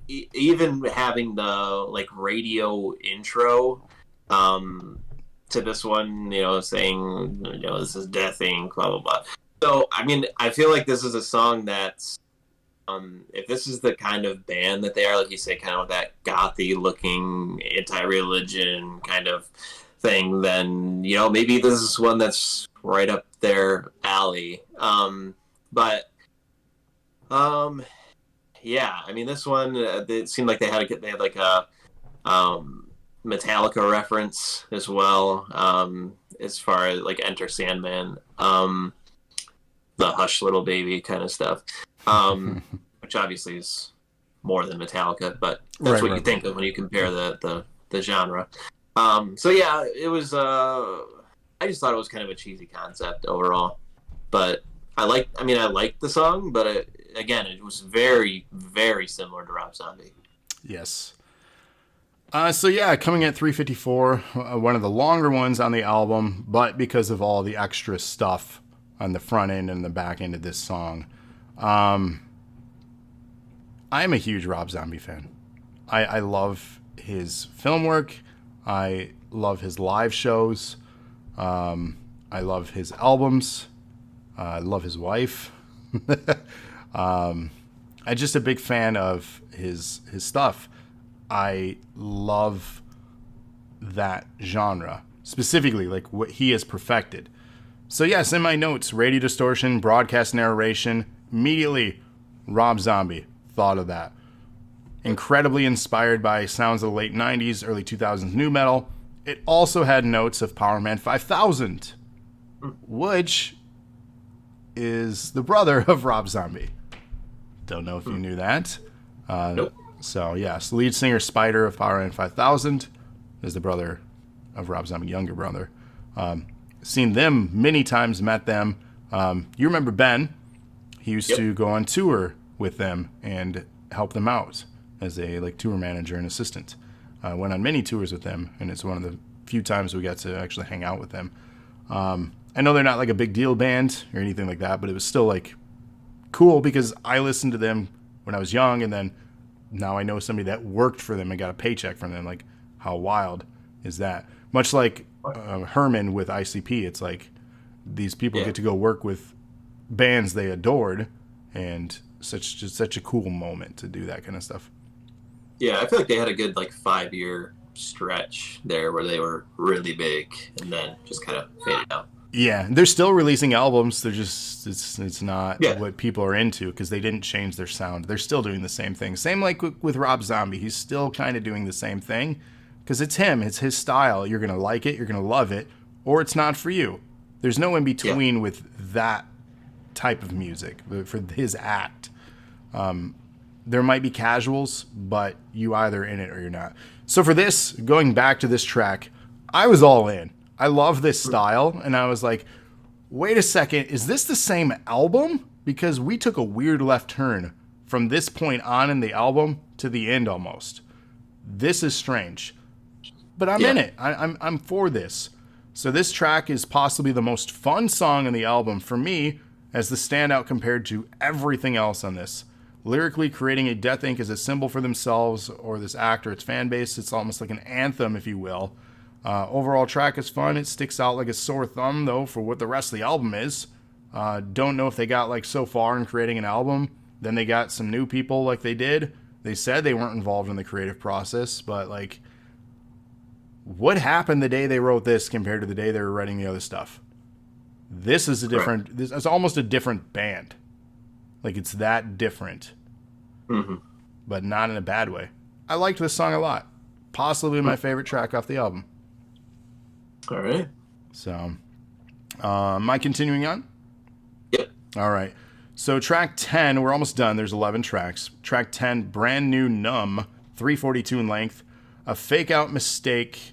even having the radio intro to this one, saying this is Death Inc. blah blah blah. So I feel like this is a song that's if this is the kind of band that they are, like you say, kind of that gothy looking anti-religion kind of thing, then maybe this is one that's right up their alley. This one, it seemed like they had like a Metallica reference as well, as far as like Enter Sandman, the Hush Little Baby kind of stuff, which obviously is more than Metallica, but that's what you think of when you compare the genre. It was I just thought it was kind of a cheesy concept overall, but I liked the song, but again, it was very, very similar to Rob Zombie. Yes. So yeah, coming at 3:54, one of the longer ones on the album, but because of all the extra stuff on the front end and the back end of this song, I am a huge Rob Zombie fan. I love his film work. I love his live shows. I love his albums. I love his wife. I'm just a big fan of his stuff. I love that genre, specifically like what he has perfected. So yes, in my notes, radio distortion, broadcast narration, immediately Rob Zombie, thought of that. Incredibly inspired by sounds of the late 90s, early 2000s nu metal. It also had notes of Powerman 5000, which is the brother of Rob Zombie. Don't know if you knew that. Nope. So, yes, lead singer Spider of Powerman 5000 is the brother of Rob Zombie, younger brother. Seen them many times, met them. You remember Ben? He used to go on tour with them and help them out as a tour manager and assistant. Went on many tours with them, and it's one of the few times we got to actually hang out with them. I know they're not like a big deal band or anything like that, but it was still like cool because I listened to them when I was young, and then now I know somebody that worked for them and got a paycheck from them. Like, how wild is that? Much like Herman with ICP, it's like these people get to go work with bands they adored, and such a cool moment to do that kind of stuff. Yeah, I feel like they had a good 5-year stretch there where they were really big and then just kind of faded out. Yeah, they're still releasing albums. They're just it's not what people are into because they didn't change their sound. They're still doing the same thing. Same like with Rob Zombie. He's still kind of doing the same thing because it's him. It's his style. You're going to like it. You're going to love it. Or it's not for you. There's no in between with that type of music for his act. There might be casuals, but you either in it or you're not. So for this, going back to this track, I was all in. I love this style, and I was like, wait a second, is this the same album? Because we took a weird left turn from this point on in the album to the end almost. This is strange. But I'm in it. I'm for this. So this track is possibly the most fun song in the album for me as the standout compared to everything else on this. Lyrically creating a Death Inc. as a symbol for themselves or this act or its fan base. It's almost like an anthem, if you will. Overall track is fun. It sticks out like a sore thumb, though, for what the rest of the album is. Don't know if they got so far in creating an album. Then they got some new people like they did. They said they weren't involved in the creative process, but what happened the day they wrote this compared to the day they were writing the other stuff? This is a different. Right. It's almost a different band. It's that different, but not in a bad way. I liked this song a lot. Possibly my favorite track off the album. All right. So, am I continuing on? Yep. All right. So track 10, we're almost done. There's 11 tracks. Track 10, brand new Numb, 3:42 in length. A fake out mistake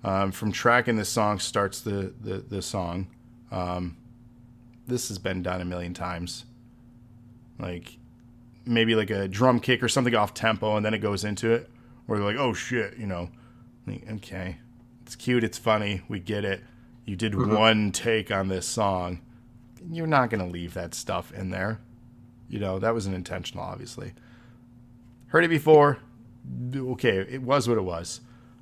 from tracking this song starts the song. This has been done a million times. Maybe a drum kick or something off tempo, and then it goes into it. Where they're like, oh shit, okay. It's cute, it's funny, we get it. You did one take on this song. You're not going to leave that stuff in there. That wasn't intentional, obviously. Heard it before. Okay, it was what it was.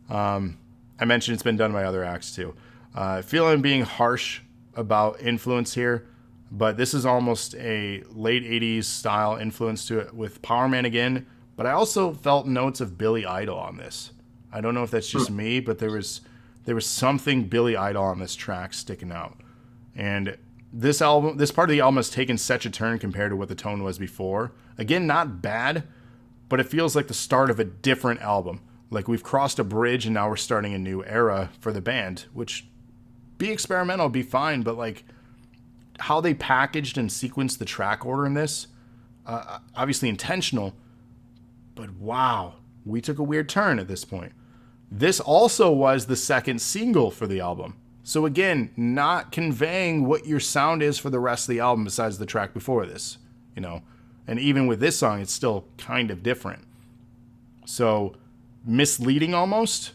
I mentioned it's been done by other acts too. I feel I'm being harsh about influence here, but this is almost a late 80s style influence to it with Powerman again, but I also felt notes of Billy Idol on this. I don't know if that's just me, but there was something Billy Idol on this track sticking out. And this part of the album has taken such a turn compared to what the tone was before. Again, not bad, but it feels like the start of a different album. We've crossed a bridge and now we're starting a new era for the band, which be experimental, be fine, but how they packaged and sequenced the track order in this, obviously intentional, but wow, we took a weird turn at this point. This also was the second single for the album. So again, not conveying what your sound is for the rest of the album besides the track before this. And even with this song, it's still kind of different. So misleading almost,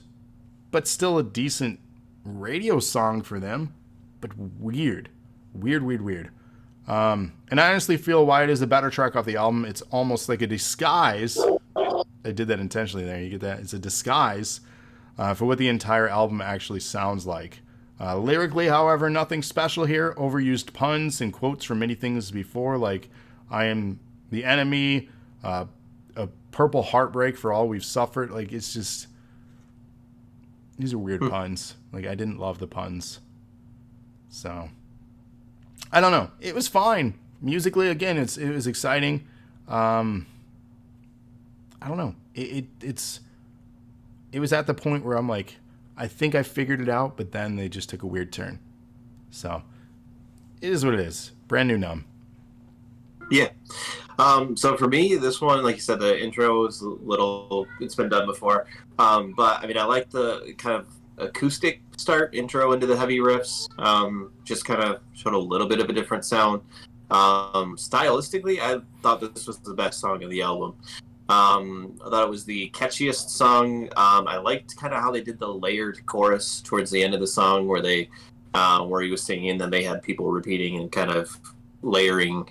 but still a decent radio song for them, but weird. Weird. And I honestly feel why it is a better track off the album. It's almost like a disguise. I did that intentionally there. You get that? It's a disguise for what the entire album actually sounds like. Lyrically, however, nothing special here. Overused puns and quotes from many things before, like I am the enemy, a purple heartbreak for all we've suffered. Like, it's just, these are weird puns. Like, I didn't love the puns. So, I don't know. It was fine. Musically, again, it was exciting. I don't know. It was at the point where I'm like, I think I figured it out, but then they just took a weird turn. So, it is what it is. Brand new Numb. Yeah. So for me, this one, like you said, the intro is a little, it's been done before. But I mean, I like the kind of acoustic start intro into the heavy riffs. Just kind of showed a little bit of a different sound. Stylistically, I thought this was the best song of the album. I thought it was the catchiest song. I liked kind of how they did the layered chorus towards the end of the song where they, where he was singing and then they had people repeating and kind of layering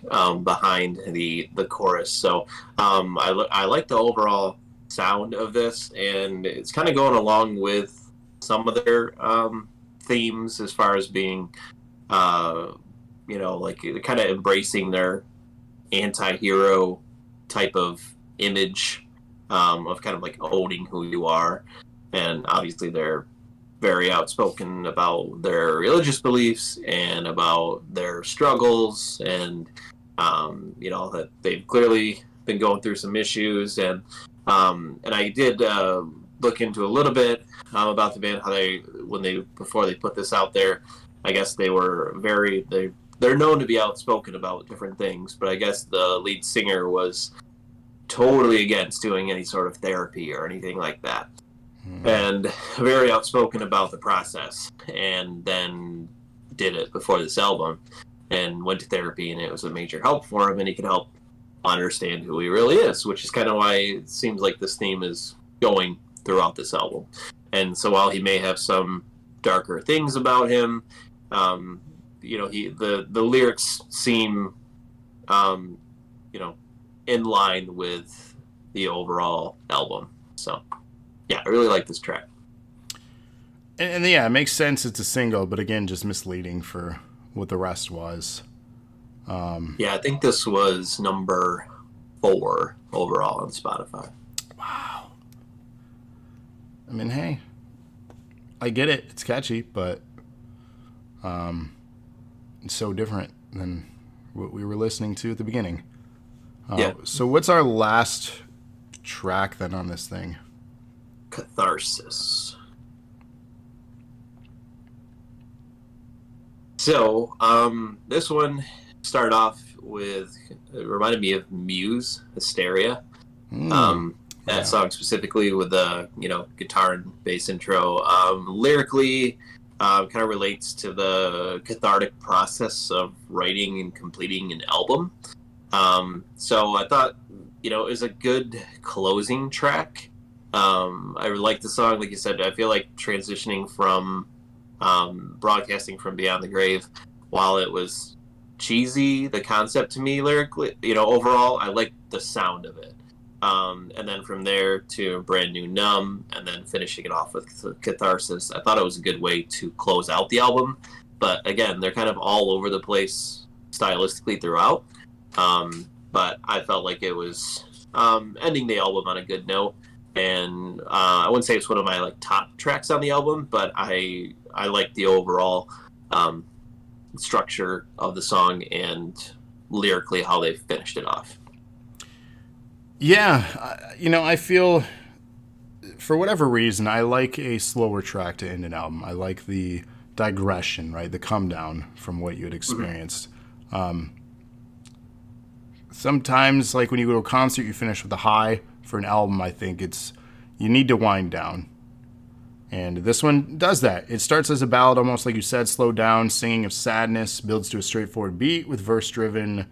behind the chorus. So I like the overall sound of this, and it's kind of going along with some of their themes as far as being like kind of embracing their anti-hero type of image of kind of like owning who you are. And obviously they're very outspoken about their religious beliefs and about their struggles, and that they've clearly been going through some issues. And I did look into a little bit about the band, how before they put this out there, I guess they were they're known to be outspoken about different things, but I guess the lead singer was totally against doing any sort of therapy or anything like that. And very outspoken about the process, and then did it before this album and went to therapy, and it was a major help for him, and he could help understand who he really is, which is kind of why it seems like this theme is going throughout this album. And so while he may have some darker things about him, the lyrics seem in line with the overall album. So yeah, I really like this track. And yeah, it makes sense it's a single, but again, just misleading for what the rest was. Yeah, I think this was number 4 overall on Spotify. Wow. I mean, hey, I get it. It's catchy, but it's so different than what we were listening to at the beginning. Yeah. So what's our last track then on this thing? Catharsis. So, this one started off with, it reminded me of Muse, Hysteria. That song specifically with the, guitar and bass intro. Lyrically, kind of relates to the cathartic process of writing and completing an album. So I thought, it was a good closing track. I like the song, like you said. I feel like transitioning from broadcasting from beyond the grave, while it was cheesy, the concept to me lyrically, overall, I like the sound of it. And then from there to brand new Numb, and then finishing it off with Catharsis. I thought it was a good way to close out the album. But again, they're kind of all over the place stylistically throughout. But I felt like it was ending the album on a good note. And I wouldn't say it's one of my top tracks on the album, but I like the overall structure of the song and lyrically how they finished it off. Yeah, I feel, for whatever reason, I like a slower track to end an album. I like the digression, right? The come down from what you had experienced. Sometimes, like when you go to a concert, you finish with a high. For an album, I think you need to wind down. And this one does that. It starts as a ballad, almost like you said, slowed down, singing of sadness, builds to a straightforward beat with verse driven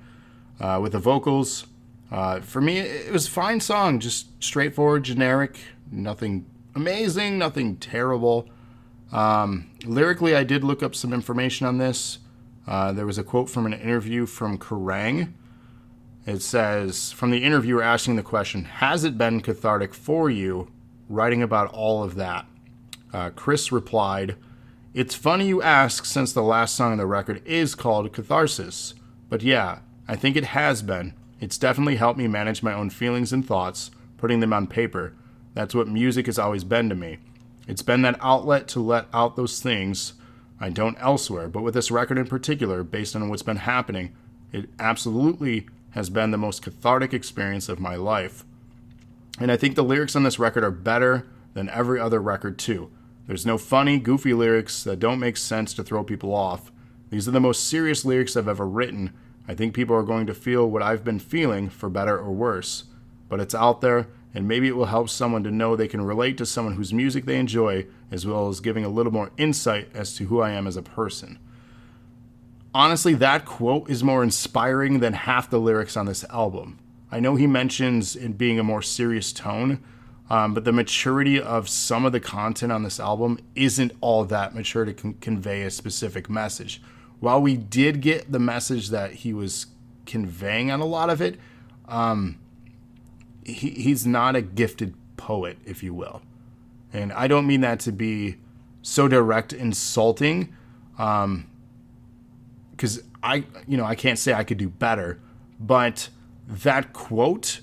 with the vocals. For me, it was a fine song, just straightforward, generic, nothing amazing, nothing terrible. Lyrically, I did look up some information on this. There was a quote from an interview from Kerrang! It says, from the interviewer asking the question, has it been cathartic for you writing about all of that? Chris replied, it's funny you ask since the last song on the record is called Catharsis. But yeah, I think it has been. It's definitely helped me manage my own feelings and thoughts, putting them on paper. That's what music has always been to me. It's been that outlet to let out those things I don't elsewhere. But with this record in particular, based on what's been happening, it absolutely has been the most cathartic experience of my life. And I think the lyrics on this record are better than every other record too. There's no funny, goofy lyrics that don't make sense to throw people off. These are the most serious lyrics I've ever written. I think people are going to feel what I've been feeling, for better or worse. But it's out there, and maybe it will help someone to know they can relate to someone whose music they enjoy, as well as giving a little more insight as to who I am as a person. Honestly, that quote is more inspiring than half the lyrics on this album. I know he mentions it being a more serious tone, but the maturity of some of the content on this album isn't all that mature to convey a specific message. While we did get the message that he was conveying on a lot of it, he's not a gifted poet, if you will. And I don't mean that to be so direct insulting, because I can't say I could do better, but that quote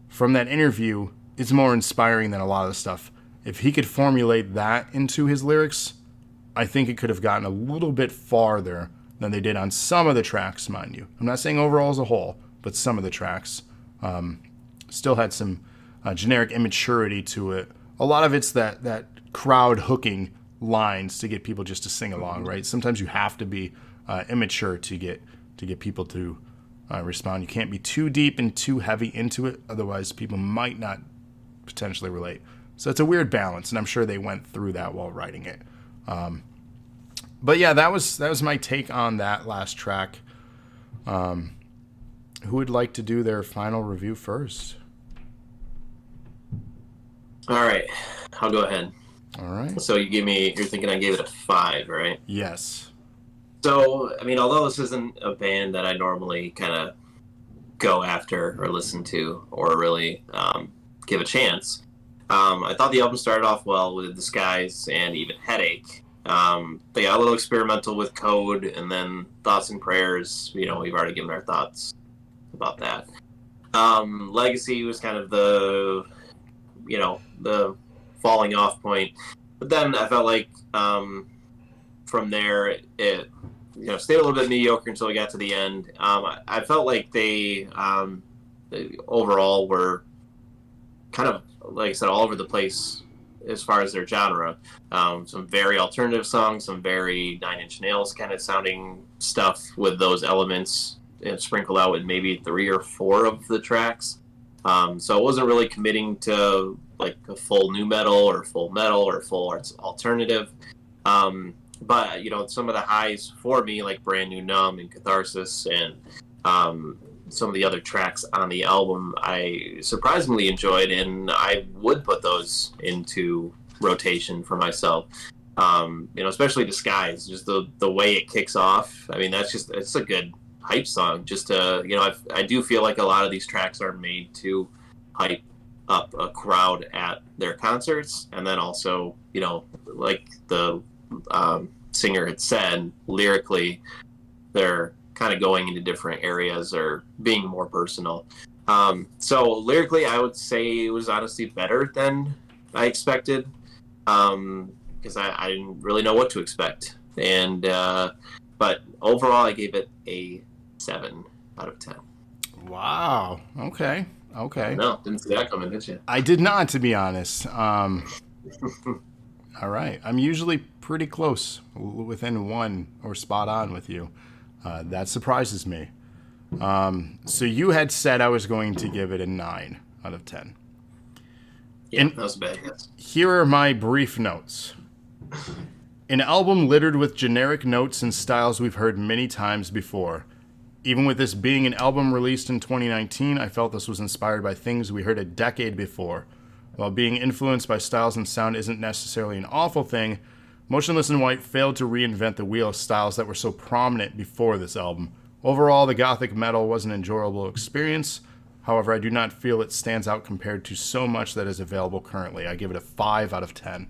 from that interview is more inspiring than a lot of the stuff. If he could formulate that into his lyrics, I think it could have gotten a little bit farther than they did on some of the tracks, mind you. I'm not saying overall as a whole, but some of the tracks still had some generic immaturity to it. A lot of it's that crowd hooking lines to get people just to sing along, right? Sometimes you have to be immature to get people to respond. You can't be too deep and too heavy into it, otherwise people might not potentially relate. So it's a weird balance, and I'm sure they went through that while writing it. But yeah, that was my take on that last track. Who would like to do their final review first? All right, I'll go ahead. All right. So you're thinking I gave it a 5, right? Yes. So, I mean, although this isn't a band that I normally kind of go after or listen to or really give a chance, I thought the album started off well with Disguise and even Headache. They got a little experimental with Code, and then Thoughts and Prayers, we've already given our thoughts about that. Legacy was kind of the falling off point. But then I felt like from there, it stayed a little bit mediocre until we got to the end. I felt like they overall were kind of, like I said, all over the place as far as their genre. Some very alternative songs, some very Nine Inch Nails kind of sounding stuff with those elements sprinkled out in maybe 3 or 4 of the tracks. So I wasn't really committing to like a full new metal or full alternative. But some of the highs for me, like Brand New Numb and Catharsis and some of the other tracks on the album, I surprisingly enjoyed, and I would put those into rotation for myself. Especially Disguise, just the way it kicks off. I mean, it's a good hype song. Just I do feel like a lot of these tracks are made to hype up a crowd at their concerts, and then also like the singer had said, lyrically they're kind of going into different areas or being more personal. So lyrically I would say it was honestly better than I expected, because I didn't really know what to expect, and but overall I gave it a 7 out of 10. Wow. Okay. No, didn't see that coming, did you? I did not, to be honest. All right. I'm usually pretty close, within 1 or spot on with you. That surprises me. So you had said I was going to give it a 9 out of 10. Yeah, and that was bad. Yes. Here are my brief notes. An album littered with generic notes and styles we've heard many times before. Even with this being an album released in 2019, I felt this was inspired by things we heard a decade before. While being influenced by styles and sound isn't necessarily an awful thing, Motionless in White failed to reinvent the wheel of styles that were so prominent before this album. Overall, the gothic metal was an enjoyable experience. However, I do not feel it stands out compared to so much that is available currently. I give it a 5 out of 10.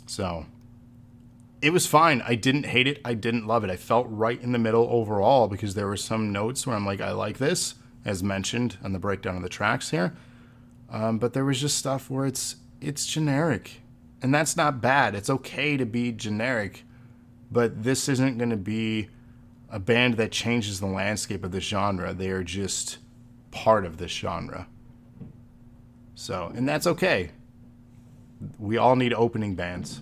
So, it was fine. I didn't hate it. I didn't love it. I felt right in the middle overall because there were some notes where I'm like, I like this, as mentioned on the breakdown of the tracks here. But there was just stuff where it's generic. And that's not bad. It's okay to be generic. But this isn't going to be a band that changes the landscape of this genre. They are just part of this genre. So, and that's okay. We all need opening bands.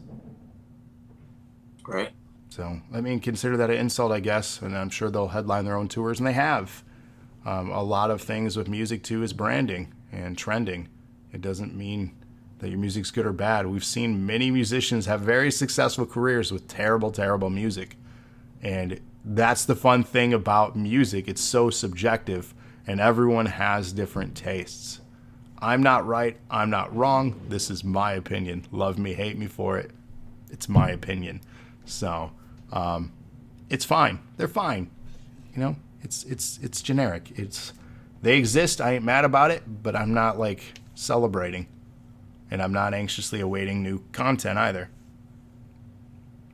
Right. So, I mean, consider that an insult, I guess. And I'm sure they'll headline their own tours, and they have. A lot of things with music, too, is branding and trending. It doesn't mean that your music's good or bad. We've seen many musicians have very successful careers with terrible, terrible music. And that's the fun thing about music. It's so subjective, and everyone has different tastes. I'm not right. I'm not wrong. This is my opinion. Love me, hate me for it. It's my opinion. So, it's fine. They're fine. You know, it's generic. They exist. I ain't mad about it, but I'm not like celebrating, and I'm not anxiously awaiting new content either.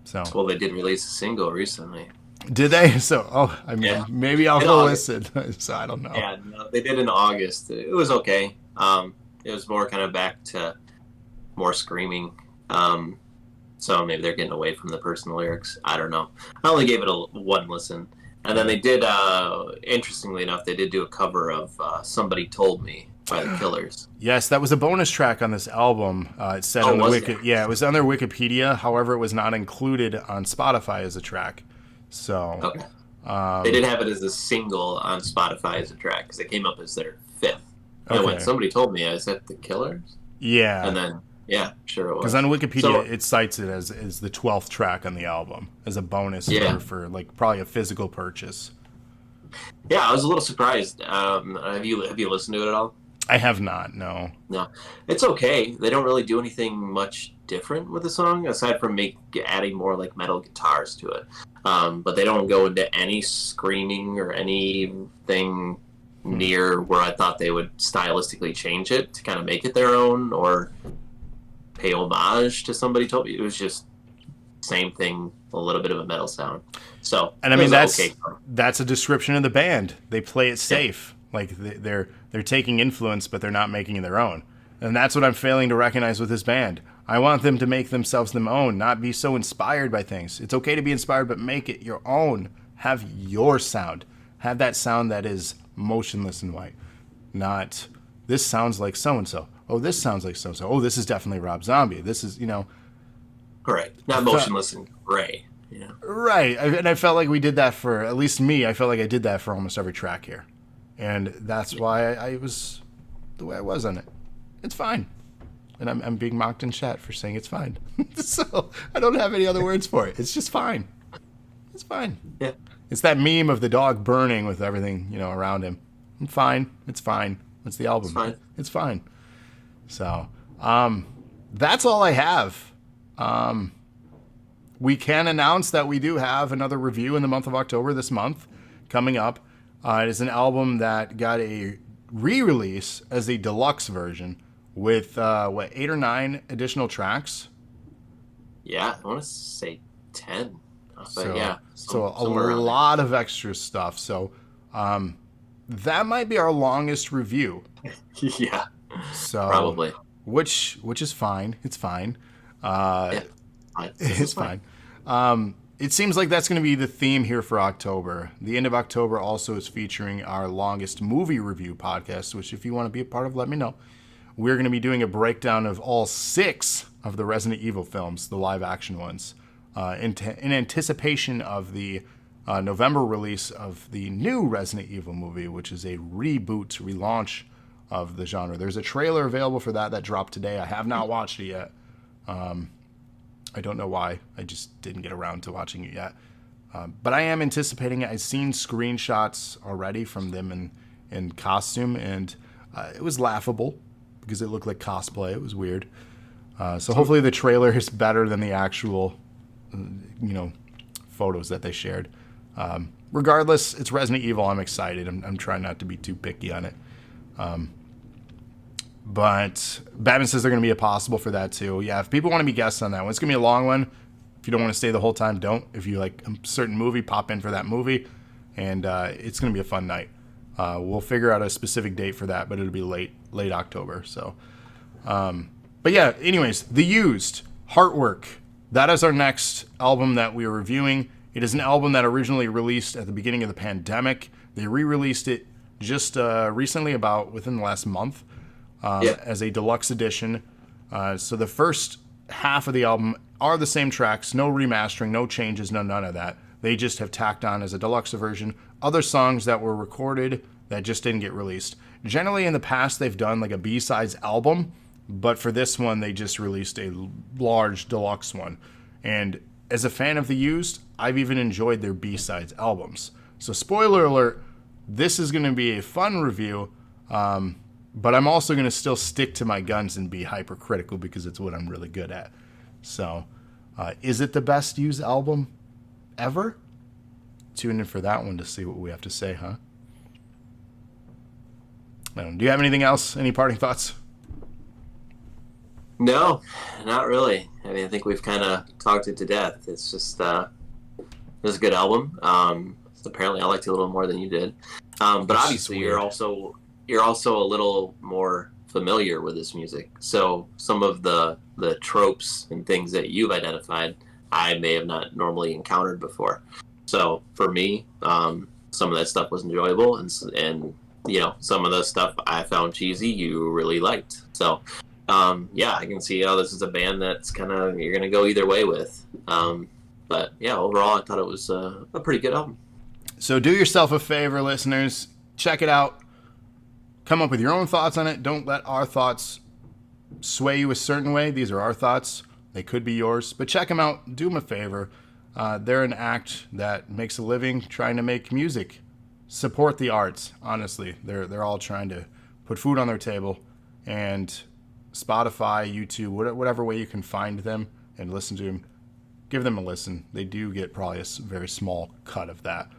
So, well, they did release a single recently. Did they? So, I mean, yeah. Maybe I'll go listen. So I don't know. Yeah, no, they did in August. It was okay. It was more kind of back to more screaming. So maybe they're getting away from the personal lyrics. I don't know. I only gave it one listen. And then they did, interestingly enough, they did do a cover of Somebody Told Me by the Killers. Yes, that was a bonus track on this album. It said on the it was on their Wikipedia. However, it was not included on Spotify as a track. So okay. They did have it as a single on Spotify as a track because it came up as their 5th. And when Somebody Told Me, I said the Killers. Yeah. And then sure it was. Because on Wikipedia, it cites it as the 12th track on the album as a bonus for like probably a physical purchase. Yeah, I was a little surprised. Have you listened to it at all? I have not. No. It's okay. They don't really do anything much different with the song aside from adding more like metal guitars to it. But they don't go into any screaming or anything near where I thought they would stylistically change it to kind of make it their own or pay homage to Somebody Told Me. It was just same thing, a little bit of a metal sound. So, and I mean that's a description of the band. They play it safe. Yeah. Like they're taking influence, but they're not making it their own. And that's what I'm failing to recognize with this band. I want them to make themselves their own, not be so inspired by things. It's okay to be inspired, but make it your own. Have your sound. Have that sound that is Motionless in White. Not, this sounds like so-and-so. Oh, this sounds like so-and-so. Oh, this is definitely Rob Zombie. This is, Correct. Not Motionless in Gray. Right. And I felt like we did that for, at least me, I felt like I did that for almost every track here. And that's why I was the way I was on it. It's fine. And I'm being mocked in chat for saying it's fine. So I don't have any other words for it. It's just fine. It's fine. Yeah. It's that meme of the dog burning with everything, around him. I'm fine. It's fine. It's the album. It's fine. It's fine. So, that's all I have. We can announce that we do have another review in the month of October this month coming up. It is an album that got a re-release as a deluxe version with, 8 or 9 additional tracks? Yeah, I want to say 10. But so a lot of extra stuff. So that might be our longest review. Yeah, so probably. Which is fine. It's fine. It's fine. It seems like that's going to be the theme here for October. The end of October also is featuring our longest movie review podcast, which if you want to be a part of, let me know. We're going to be doing a breakdown of all 6 of the Resident Evil films, the live action ones, in anticipation of the November release of the new Resident Evil movie, which is a relaunch of the genre. There's a trailer available for that dropped today. I have not watched it yet. I don't know why. I just didn't get around to watching it yet. But I am anticipating it. I've seen screenshots already from them in costume, and it was laughable because it looked like cosplay. It was weird. So hopefully the trailer is better than the actual, photos that they shared. Regardless, it's Resident Evil. I'm excited. I'm trying not to be too picky on it. But Batman says they're going to be a possible for that too. Yeah, if people want to be guests on that one, it's going to be a long one. If you don't want to stay the whole time, don't. If you like a certain movie, pop in for that movie. And it's going to be a fun night. We'll figure out a specific date for that, but it'll be late October. So, but yeah, anyways, The Used, Heartwork. That is our next album that we are reviewing. It is an album that originally released at the beginning of the pandemic. They re-released it just recently, about within the last month, as a deluxe edition. So the first half of the album are the same tracks, no remastering, no changes, none of that. They just have tacked on as a deluxe version other songs that were recorded that just didn't get released. Generally in the past they've done like a B-sides album, but for this one they just released a large deluxe one. And as a fan of The Used, I've even enjoyed their B-sides albums. So spoiler alert, this is going to be a fun review, but I'm also going to still stick to my guns and be hypercritical because it's what I'm really good at. So, is it the best Used album ever? Tune in for that one to see what we have to say, huh? Do you have anything else? Any parting thoughts? No, not really. I mean, I think we've kind of talked it to death. It's just it was a good album. Apparently, I liked it a little more than you did. But obviously, you're also a little more familiar with this music. So some of the tropes and things that you've identified, I may have not normally encountered before. So for me, some of that stuff was enjoyable, and some of the stuff I found cheesy, you really liked. So yeah, I can see how this is a band that's you're gonna go either way with. But yeah, overall, I thought it was a pretty good album. So do yourself a favor, listeners, check it out. Come up with your own thoughts on it. Don't let our thoughts sway you a certain way. These are our thoughts. They could be yours. But check them out. Do them a favor. They're an act that makes a living trying to make music. Support the arts, honestly. They're all trying to put food on their table. And Spotify, YouTube, whatever way you can find them and listen to them, give them a listen. They do get probably a very small cut of that.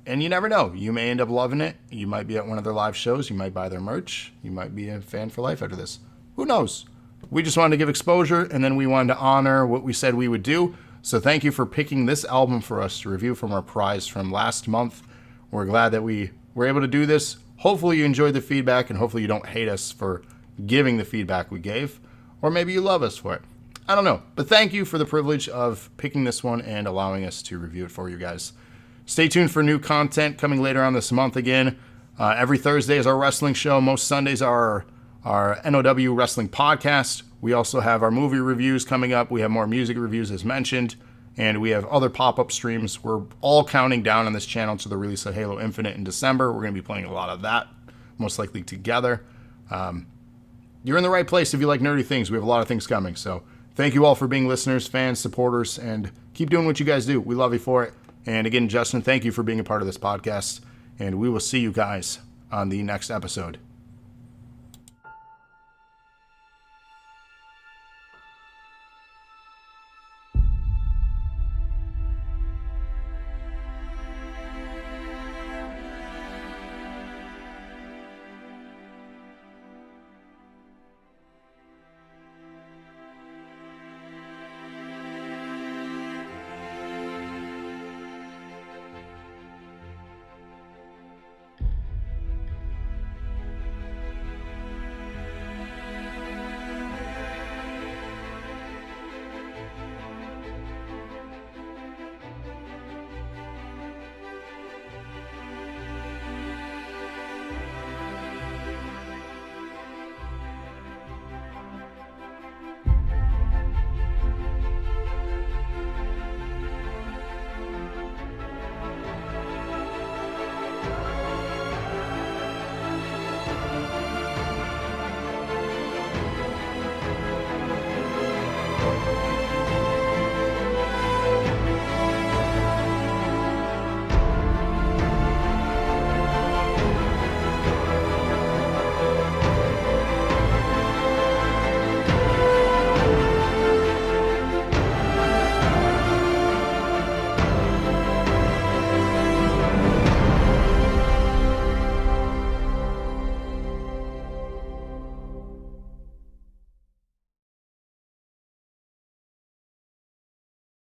And you never know. You may end up loving it. You might be at one of their live shows. You might buy their merch. You might be a fan for life after this. Who knows? We just wanted to give exposure, and then we wanted to honor what we said we would do. So thank you for picking this album for us to review from our prize from last month. We're glad that we were able to do this. Hopefully you enjoyed the feedback, and hopefully you don't hate us for giving the feedback we gave. Or maybe you love us for it. I don't know. But thank you for the privilege of picking this one and allowing us to review it for you guys. Stay tuned for new content coming later on this month again. Every Thursday is our wrestling show. Most Sundays are our NOW Wrestling Podcast. We also have our movie reviews coming up. We have more music reviews as mentioned. And we have other pop-up streams. We're all counting down on this channel to the release of Halo Infinite in December. We're going to be playing a lot of that, most likely together. You're in the right place if you like nerdy things. We have a lot of things coming. So thank you all for being listeners, fans, supporters, and keep doing what you guys do. We love you for it. And again, Justin, thank you for being a part of this podcast. And we will see you guys on the next episode.